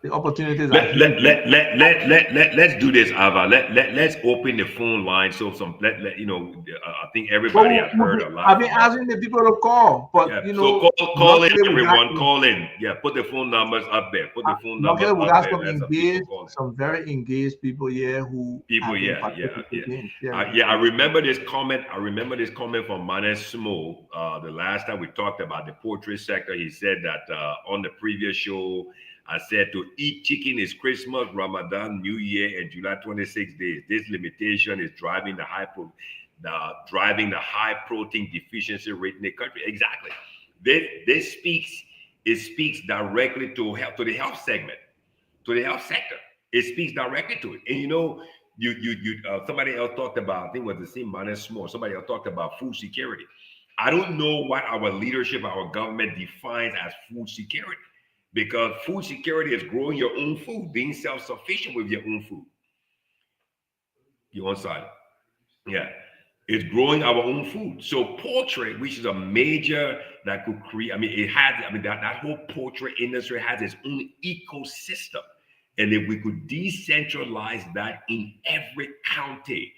the opportunities are huge. Let's do this, Ava. Let's open the phone line so I think everybody has heard a lot I've been from us. asking the people to call, but Yeah. So call in, luckily we got everyone. Call in. Yeah. Put the phone numbers up there. Put the phone numbers luckily we up got there. some Let engaged, people call in. some very engaged people here who People, have been yeah. participating and sharing. I remember this comment. I remember this comment from Manes Smo. The last time we talked about the poultry sector, he said that on the previous show, I said to eat chicken is Christmas, Ramadan, New Year, and July 26 days. This limitation is driving the high protein deficiency rate in the country. Exactly. This speaks directly to the health segment, to the health sector. It speaks directly to it. And somebody else talked about, I think it was the same Manes Small. Somebody else talked about food security. I don't know what our leadership, our government defines as food security. Because food security is growing your own food, being self-sufficient with your own food. You're on side. Yeah. It's growing our own food. So poultry, which is a major that could create, that whole poultry industry has its own ecosystem. And if we could decentralize that in every county,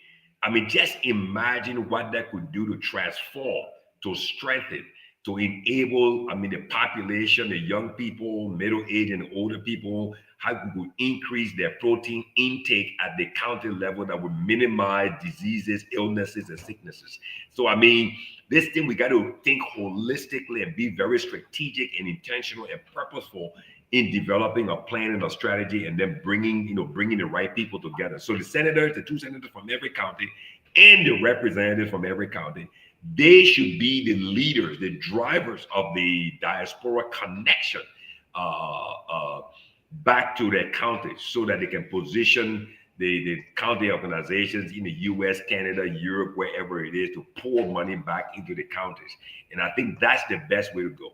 just imagine what that could do to transform, to strengthen, to enable, the population, the young people, middle age and older people, how we could increase their protein intake at the county level that would minimize diseases, illnesses, and sicknesses. So, this thing, we got to think holistically and be very strategic and intentional and purposeful in developing a plan and a strategy, and then bringing the right people together. So the two senators from every county and the representatives from every county, They should be the leaders, the drivers of the diaspora connection back to their counties so that they can position the county organizations in the US, Canada, Europe, wherever it is, to pour money back into the counties. And I think that's the best way to go.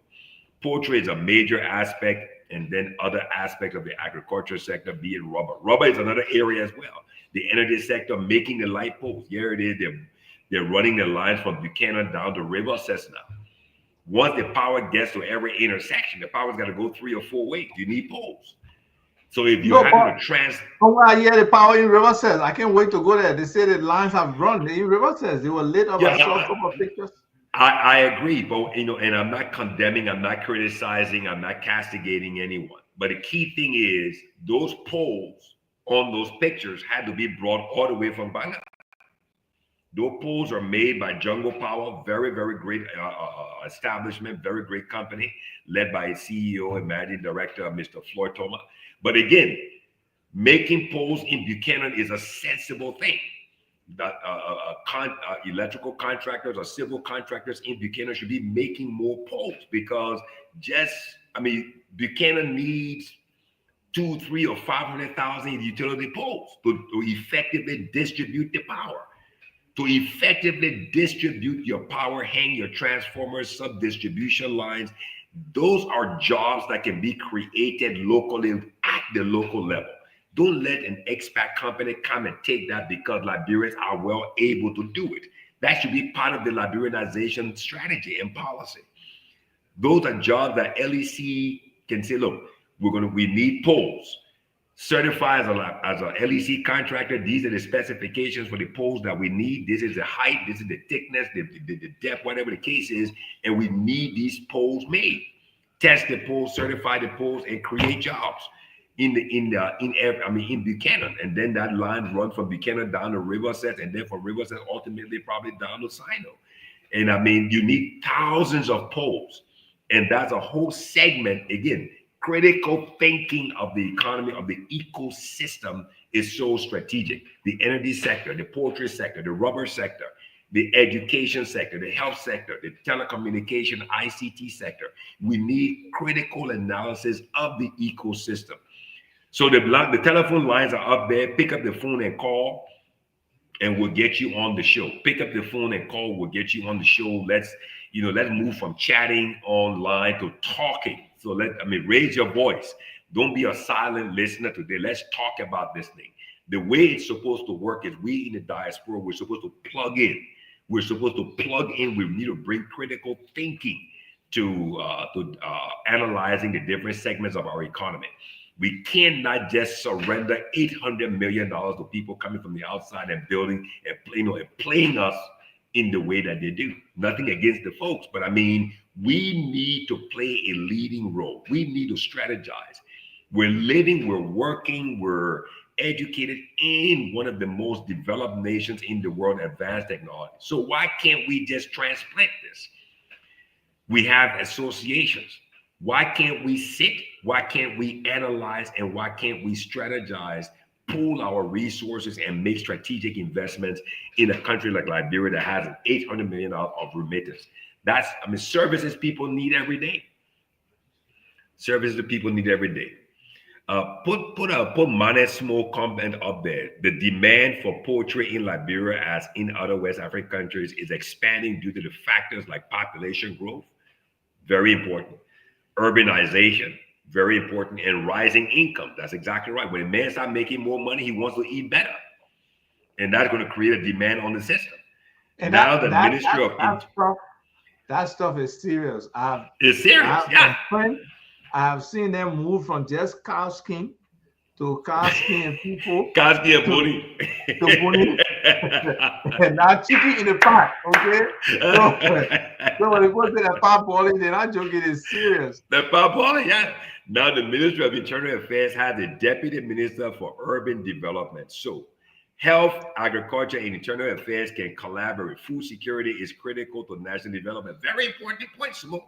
Poultry is a major aspect, and then other aspects of the agriculture sector, be it rubber. Rubber is another area as well. The energy sector, making the light poles. Here it is, they're running the lines from Buchanan down to River Cessna. Once the power gets to every intersection, the power's got to go 3 or 4 ways. You need poles. So if you're having to the power in River says, I can't wait to go there. They say the lines have run in River says. They were lit up. I saw a couple of pictures. I agree, but and I'm not condemning, I'm not criticizing, I'm not castigating anyone. But the key thing is those poles on those pictures had to be brought all the way from Bangladesh. Those poles are made by Jungle Power, very, very great establishment, very great company, led by its CEO and managing director, Mr. Floyd Toma. But again, making poles in Buchanan is a sensible thing. That electrical contractors or civil contractors in Buchanan should be making more poles, because Buchanan needs 2, 3, or 500,000 utility poles to effectively distribute the power. To effectively distribute your power, hang your transformers, sub-distribution lines. Those are jobs that can be created locally at the local level. Don't let an expat company come and take that because Liberians are well able to do it. That should be part of the Liberianization strategy and policy. Those are jobs that LEC can say, look, we need poles. Certify as a LEC contractor, these are the specifications for the poles that we need. This is the height, this is the thickness, the depth, whatever the case is, and we need these poles made. Test the poles, certify the poles, and create jobs in Buchanan. And then that line runs from Buchanan down to Riverset, and then from Riverset ultimately probably down to Sino. And you need thousands of poles, and that's a whole segment again. Critical thinking of the economy, of the ecosystem, is so strategic. The energy sector, the poultry sector, the rubber sector, the education sector, the health sector, the telecommunication, ICT sector. We need critical analysis of the ecosystem. So the telephone lines are up there. Pick up the phone and call, and we'll get you on the show. Pick up the phone and call, we'll get you on the show. Let's move from chatting online to talking. So raise your voice. Don't be a silent listener today. Let's talk about this thing. The way it's supposed to work is we in the diaspora, we're supposed to plug in. We're supposed to plug in. We need to bring critical thinking to analyzing the different segments of our economy. We cannot just surrender $800 million to people coming from the outside and building and playing us in the way that they do. Nothing against the folks, but we need to play a leading role. We need to strategize. We're living, we're working, we're educated in one of the most developed nations in the world, advanced technology. So why can't we just transplant this? We have associations. Why can't we sit? Why can't we analyze? And why can't we strategize, pool our resources, and make strategic investments in a country like Liberia that has $800 million of remittance? That's, services people need every day. Services that people need every day. Put Mane's small comment up there. The demand for poultry in Liberia, as in other West African countries, is expanding due to the factors like population growth, very important. Urbanization, very important, and rising income. That's exactly right. When a man starts making more money, he wants to eat better. And that's going to create a demand on the system. And now the Ministry of... That stuff is serious. It's serious, yeah. I have seen them move from just cow skin to cow skin and people. Cow skin and booty. To booty. And now chicken in the pot, okay? So when they go to the pot boiling, they're not joking, it's serious. The pot boiling, yeah. Now the Ministry of Internal Affairs has the Deputy Minister for Urban Development. So health, agriculture, and internal affairs can collaborate. Food security is critical to national development. Very important point, Smoke.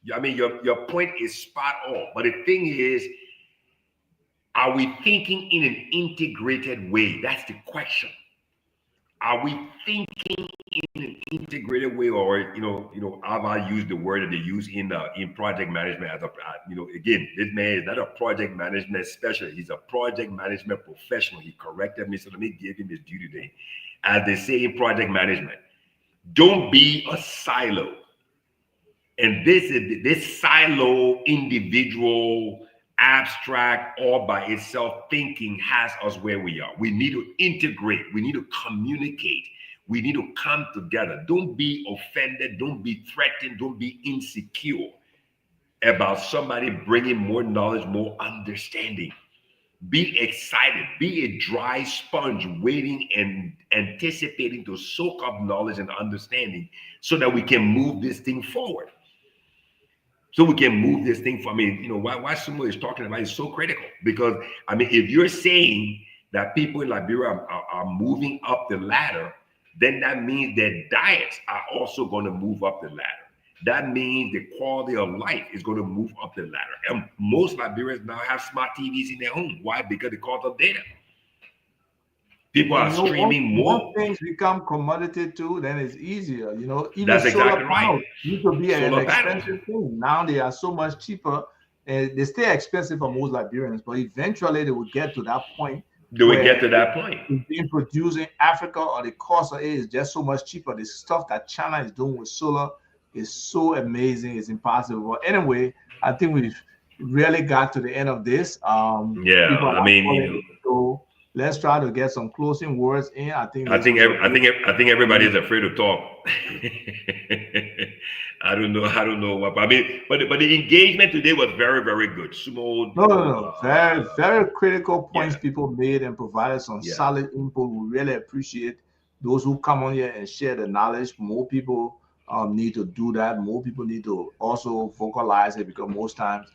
Your point is spot on. But the thing is, are we thinking in an integrated way? That's the question. Are we thinking in an integrated way, or I've used the word that they use in project management as again, this man is not a project management specialist. He's a project management professional. He corrected me, so let me give him his due today. As they say in project management, don't be a silo. And this silo, individual, abstract, all by itself thinking has us where we are. We need to integrate. We need to communicate. We need to come together. Don't be offended. Don't be threatened. Don't be insecure about somebody bringing more knowledge, more understanding. Be excited. Be a dry sponge waiting and anticipating to soak up knowledge and understanding so that we can move this thing forward. So we can move this thing for, why someone is talking about it is so critical. Because, if you're saying that people in Liberia are moving up the ladder, then that means their diets are also going to move up the ladder. That means the quality of life is going to move up the ladder. And most Liberians now have smart TVs in their home. Why? Because the cost of data. People are streaming more. Once things become commodity too, then it's easier. Even that's exactly solar panels used to be an expensive panels. thing. Now they are so much cheaper, and they stay expensive for most Liberians. But eventually, they will get to that point. It's being produced in Africa, or the cost of it is just so much cheaper. The stuff that China is doing with solar is so amazing. It's impossible. But anyway, I think we've really got to the end of this. So let's try to get some closing words in. I think everybody is afraid to talk. I don't know what. But the engagement today was very, very good. Sumo. No. Very, very critical points people made and provided some solid input. We really appreciate those who come on here and share the knowledge. More people need to do that. More people need to also vocalize it, because most times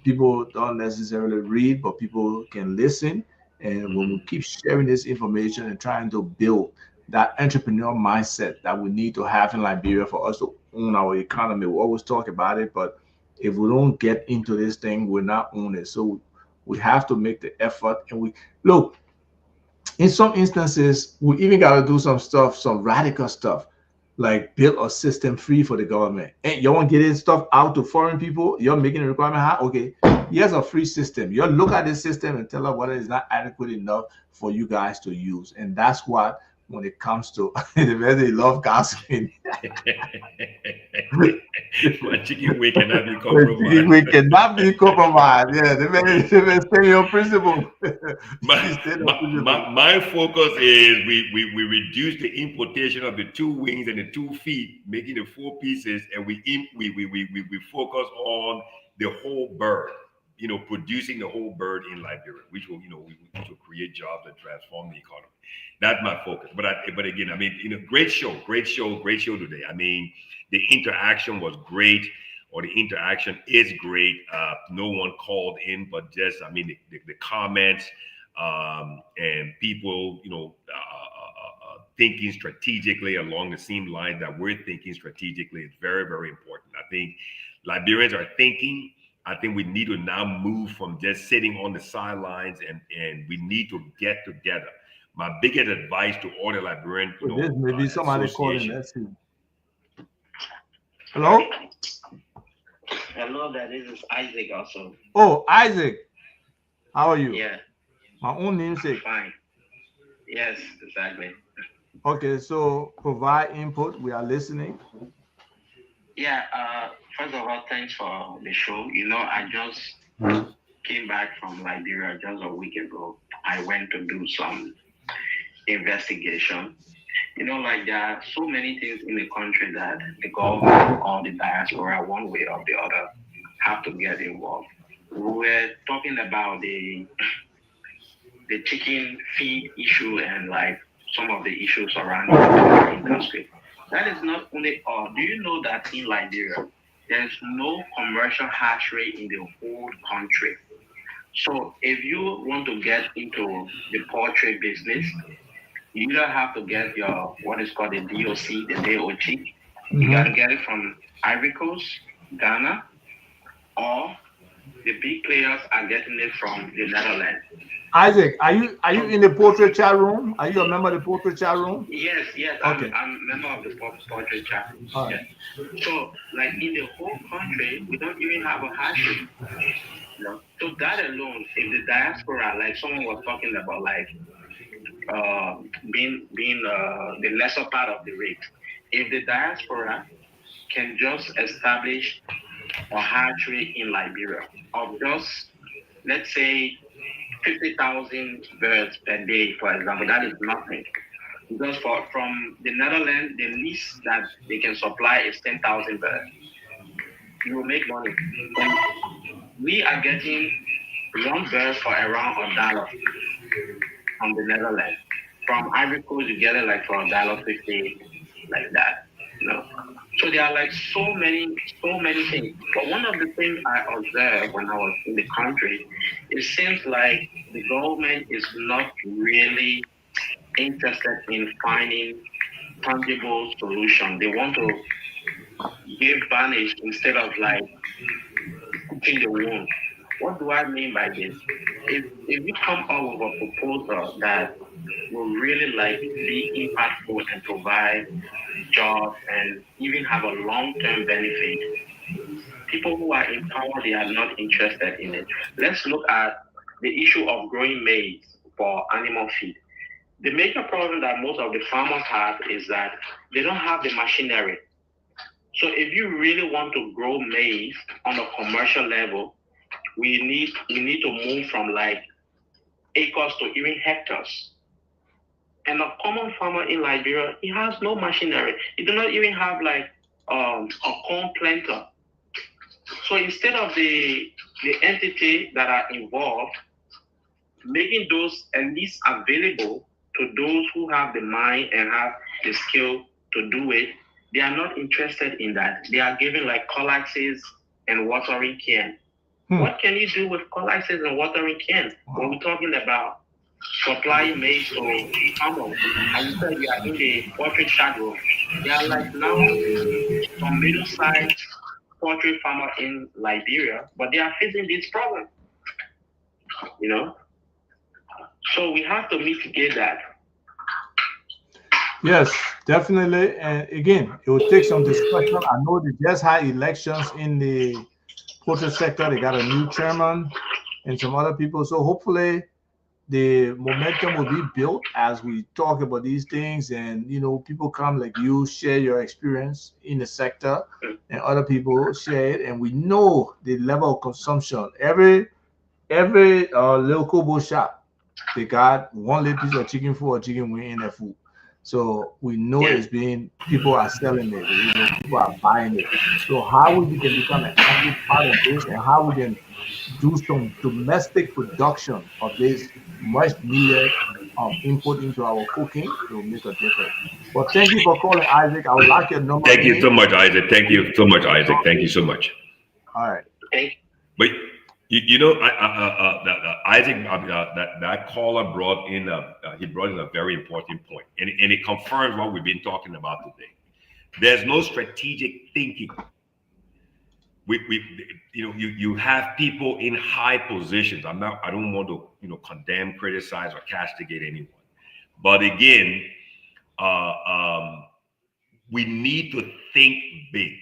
people don't necessarily read, but people can listen. And when we keep sharing this information and trying to build that entrepreneurial mindset that we need to have in Liberia for us to own our economy, we always talk about it, but if we don't get into this thing, we're not own it. So we have to make the effort. And we look, in some instances, we even got to do some radical stuff, like build a system free for the government. And you want getting stuff out to foreign people, you're making a requirement high. Okay, here's a free system. You look at this system and tell us whether it's not adequate enough for you guys to use. And that's what, when it comes to the way they love gossiping. My chicken wing cannot be compromised. We cannot be compromised. Yeah, they stay your principle. My focus is we reduce the importation of the 2 wings and the 2 feet, making the 4 pieces, and we focus on the whole bird. Producing the whole bird in Liberia, which will which will create jobs and transform the economy. That's my focus. But again, great show today. The interaction was great, or the interaction is great. No one called in, but just the comments and people thinking strategically along the same line that we're thinking strategically is very, very important. I think Liberians are thinking. I think we need to now move from just sitting on the sidelines, and we need to get together. My biggest advice to all the Liberian, maybe somebody calling. Let's see. Hello. Hello, this is Isaac also. Oh, Isaac, how are you? Yeah. My own namesake. Fine. Yes, exactly. Okay, so provide input. We are listening. Yeah. First of all, thanks for the show. I just came back from Liberia just a week ago. I went to do some investigation. There are so many things in the country that the government or the diaspora, one way or the other, have to get involved. We were talking about the chicken feed issue and some of the issues around the industry. That is not only all. Do you know that in Liberia, there's no commercial hatchery in the whole country? So if you want to get into the poultry business, you either have to get your what is called the DOC, the DOG. Mm-hmm. You got to get it from Ivory Coast, Ghana, or the big players are getting it from the Netherlands. Isaac, are you in the portrait chat room? Are you a member of the portrait chat room? Yes, yes, Okay. I'm a member of the portrait chat. All Yes. right. So, like in the whole country, we don't even have a hash rate. You know? So that alone, if the diaspora, like someone was talking about, like being the lesser part of the rate, if the diaspora can just establish a hash rate in Liberia of just, let's say, 50,000 birds per day, for example, that is nothing. Because from the Netherlands, the least that they can supply is 10,000 birds. You will make money. And we are getting one bird for around $1 from the Netherlands. From Ivory Coast, you get it like for $1.50, like that. You know. So there are like so many things. But one of the things I observed when I was in the country, it seems like the government is not really interested in finding tangible solution. They want to give banish instead of like pushing the wound. What do I mean by this? If you come up with a proposal that will really like be impactful and provide jobs and even have a long-term benefit, people who are in power, they are not interested in it. Let's look at the issue of growing maize for animal feed. The major problem that most of the farmers have is that they don't have the machinery. So if you really want to grow maize on a commercial level, we need to move from like acres to even hectares. And a common farmer in Liberia, he has no machinery. He do not even have like a corn planter. So instead of the entity that are involved making those at least available to those who have the mind and have the skill to do it, they are not interested in that. They are giving like colaxes and watering can. What can you do with colaxes and watering can when we're talking about supplying maize to farmers? And you said you are in the portrait shadow. There are like now some middle-sized poultry farmer in Liberia, but they are facing this problem, you know? So we have to mitigate that. Yes, definitely. And again, it will take some discussion. I know they just had elections in the portrait sector. They got a new chairman and some other people. So hopefully the momentum will be built as we talk about these things, and people come like you, share your experience in the sector, and other people share it, and we know the level of consumption. Every little kobo shop, they got one little piece of chicken for a chicken wing in their food. So we know it's being, people are selling it, people are buying it. So how we can become an active part of this, and how we can do some domestic production of this much needed input into our cooking, it will make a difference. Well, thank you for calling, Isaac. I would like your number. Thank you so much, Isaac. Thank you so much, Isaac. Thank you so much. All right. But Isaac, that caller brought in a very important point, and it confirms what we've been talking about today. There's no strategic thinking. You have people in high positions. I don't want to condemn, criticize, or castigate anyone, but again, we need to think big.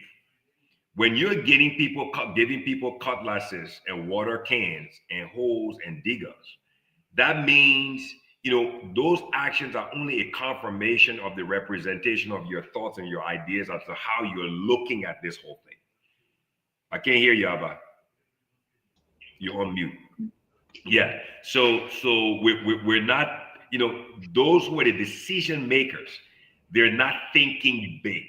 When you're giving people cutlasses and water cans and hoes and diggers, that means those actions are only a confirmation of the representation of your thoughts and your ideas as to how you're looking at this whole thing. I can't hear you, Abba. You're on mute. Yeah. So we're not, those who are the decision makers, they're not thinking big.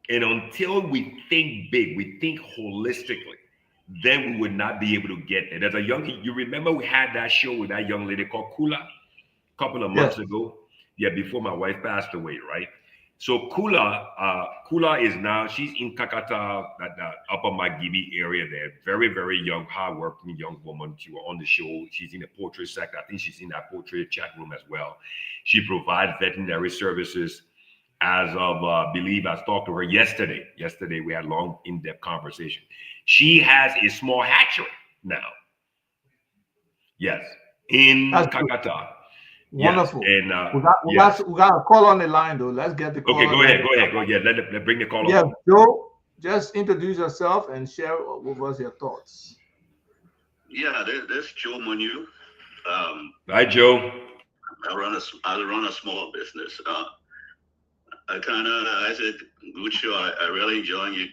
And until we think big, we think holistically, then we would not be able to get there. There's you remember we had that show with that young lady called Kula a couple of months ago? Yeah, before my wife passed away, right? So Kula is now, she's in Kakata, that Upper Magibi area there. Very, very young, hardworking young woman. She was on the show. She's in the portrait sector. I think she's in that portrait chat room as well. She provides veterinary services. As of, believe I talked to her yesterday. Yesterday, we had a long, in-depth conversation. She has a small hatchery now. Yes. in That's good. Kakata. Wonderful. Yes, and We got a call on the line though. Let's get the call. Okay, go ahead. Yeah, let bring the call Yeah, on. Joe, just introduce yourself and share with us your thoughts. Yeah, this Joe Monu. Hi, Joe. I run a small business. I said, good show. I really enjoy you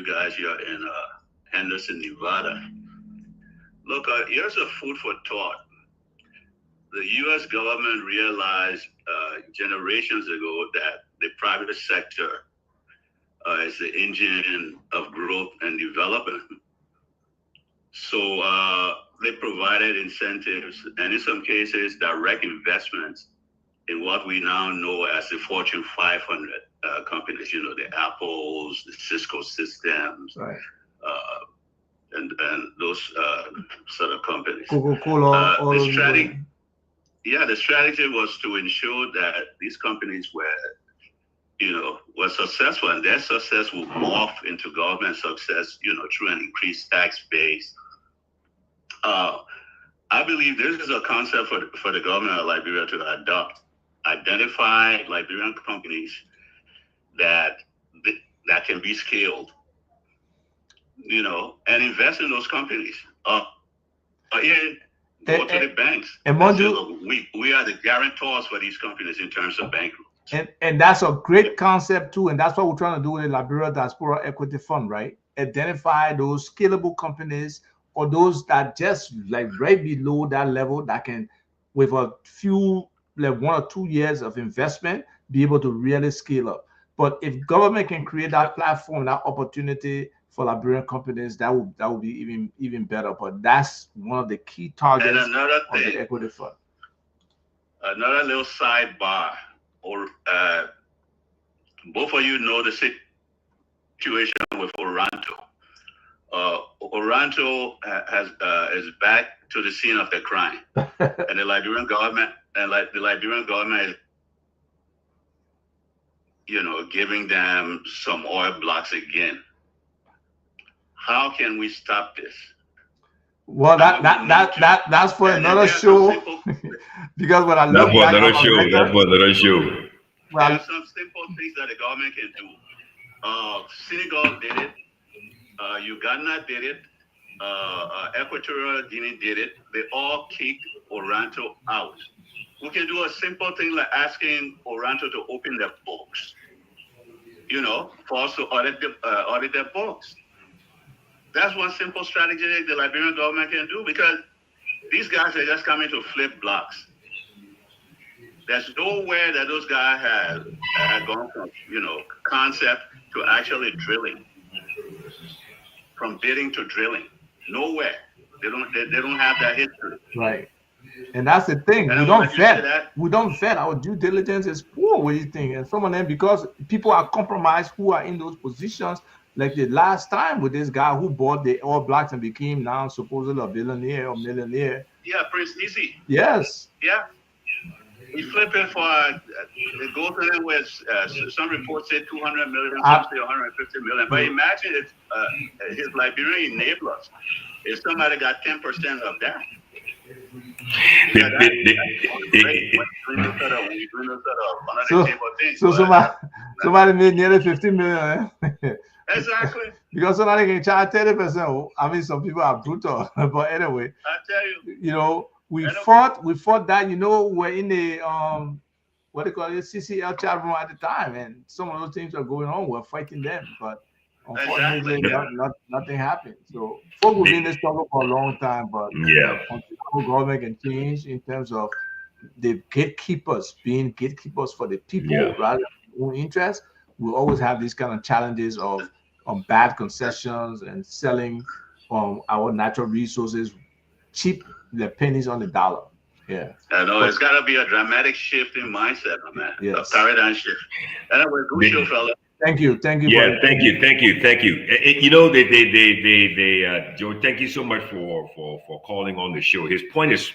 guys here in Henderson, Nevada. Look, here's a food for thought. The U.S. government realized generations ago that the private sector is the engine of growth and development. So they provided incentives and in some cases direct investments in what we now know as the Fortune 500 companies, you know, the Apples, the Cisco systems, right. And those sort of companies. Coca-Cola, the strategy was to ensure that these companies were successful, and their success will morph into government success, through an increased tax base. I believe this is a concept for the government of Liberia to adopt. Identify Liberian companies that can be scaled, and invest in those companies. Go to the banks. And we are the guarantors for these companies in terms of bank rules. And that's a great concept too, and that's what we're trying to do with the Liberia Diaspora Equity Fund, right? Identify those scalable companies or those that just right below that level that can, with a few 1 or 2 years of investment, be able to really scale up. But if government can create that platform, that opportunity for Liberian companies, that would be even better. But that's one of the key targets of the equity fund. Another little sidebar, or both of you know the situation with Oranto. Oranto is back to the scene of the crime, and the Liberian government is, giving them some oil blocks again. How can we stop this? Well, that's for another show. Because when I look back, that's for another show. Well, there are some simple things that the government can do. Senegal did it. Uganda did it. Equatorial Guinea did it. They all kicked Oranto out. We can do a simple thing like asking Oranto to open their books. For us to audit their books. That's one simple strategy the Liberian government can do, because these guys are just coming to flip blocks. There's nowhere that those guys have gone from, concept to actually drilling, from bidding to drilling. Nowhere. They don't have that history. Right. And that's the thing. We don't vet. Our due diligence is poor with these things. And some of them, because people are compromised who are in those positions, like the last time with this guy who bought the All Blacks and became now supposedly a billionaire or millionaire. Yeah, Prince Easy. Yes. Yeah. He flipped it for the gold to him was some reports said 200 million, some say 150 million. But imagine if his Liberian enablers, if somebody got 10% of that. So somebody made nearly 50 million. Exactly. Because somebody can charge 30%. I mean, some people are brutal, but anyway, I tell you, we fought that. We're in the what they call it, CCL chat room at the time, and some of those things are going on. We're fighting them, but unfortunately, nothing happened. So, folks will be in this struggle for a long time, but until the government can change in terms of the gatekeepers being gatekeepers for the people rather than their own interest, we'll always have these kind of challenges of bad concessions and selling our natural resources cheap, the pennies on the dollar. Yeah. I know it's got to be a dramatic shift in mindset, my man. Yes. A paradigm shift. Anyway, good show, fella. Thank you. Yeah, thank you. Joe, thank you so much for calling on the show. His point is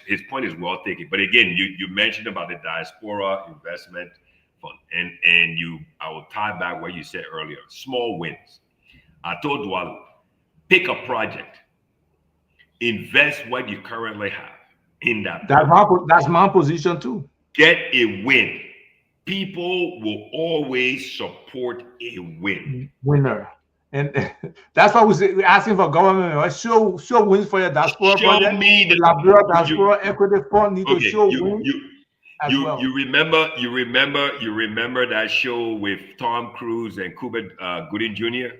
well taken. But again, you mentioned about the diaspora investment fund, and I will tie back what you said earlier. Small wins. I told Dwalu, pick a project, invest what you currently have, in that. That's my position too. Get a win. People will always support a winner. And that's why we're asking for government. Right? Show wins for your diaspora project. Me the Liberia Diaspora Equity Fund need to show wins. You remember that show with Tom Cruise and Cuba Gooding Jr.?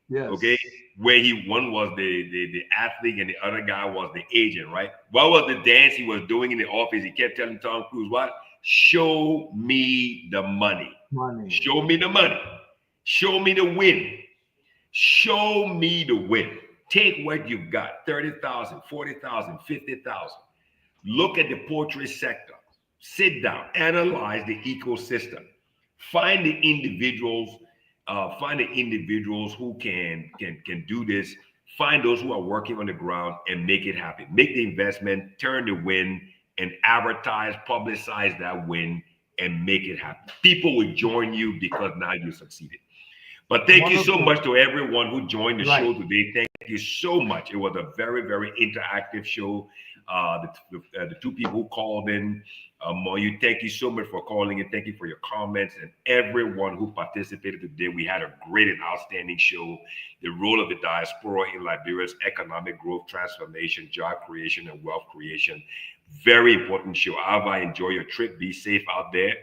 Yes. Okay, where one was the athlete and the other guy was the agent, right? What was the dance he was doing in the office? He kept telling Tom Cruise, what? Show me the money. Show me the money. Show me the win. Show me the win. Take what you've got, 30,000, 40,000, 50,000. Look at the portrait sector. Sit down, analyze the ecosystem. Find the individuals who can do this. Find those who are working on the ground and make it happen. Make the investment, turn the win, and advertise, publicize that win, and make it happen. People will join you because now you succeeded. But thank you so much to everyone who joined the show today. Thank you so much. It was a very, very interactive show. The two people who called in, Moyu, thank you so much for calling in. Thank you for your comments and everyone who participated today. We had a great and outstanding show. The role of the diaspora in Liberia's economic growth, transformation, job creation, and wealth creation. Very important show. Ava, enjoy your trip. Be safe out there.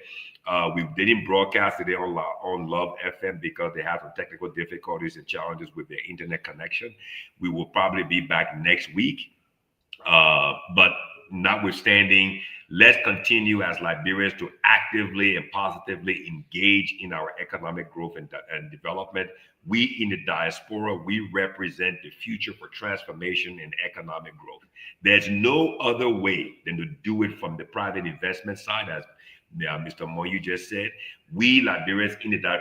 We didn't broadcast today on Love FM because they have some technical difficulties and challenges with their internet connection. We will probably be back next week. But notwithstanding, let's continue as Liberians to actively and positively engage in our economic growth and development. We in the diaspora, we represent the future for transformation and economic growth. There's no other way than to do it from the private investment side, as Mr. Moyu just said. We Liberians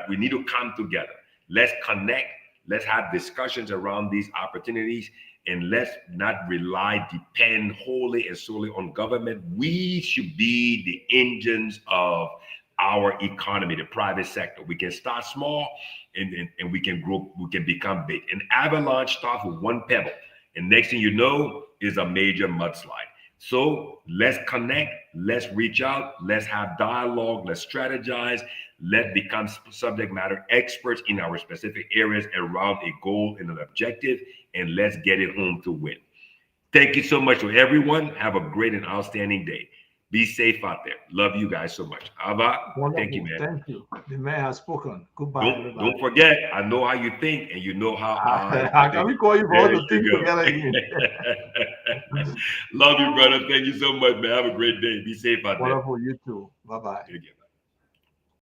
we need to come together. Let's connect. Let's have discussions around these opportunities, and let's not depend wholly and solely on government. We should be the engines of our economy, the private sector. We can start small and we can grow, we can become big. An avalanche starts with one pebble, and next thing you know is a major mudslide. So let's connect, let's reach out, let's have dialogue, let's strategize, let's become subject matter experts in our specific areas around a goal and an objective, and let's get it home to win. Thank you so much to everyone. Have a great and outstanding day. Be safe out there. Love you guys so much. Ava, thank you, man. Thank you. The man has spoken. Goodbye, everybody. Don't forget, I know how you think, and you know how I can call you for all the things together again. Love you, brother. Thank you so much, man. Have a great day. Be safe out there. Wonderful. You too. Bye-bye.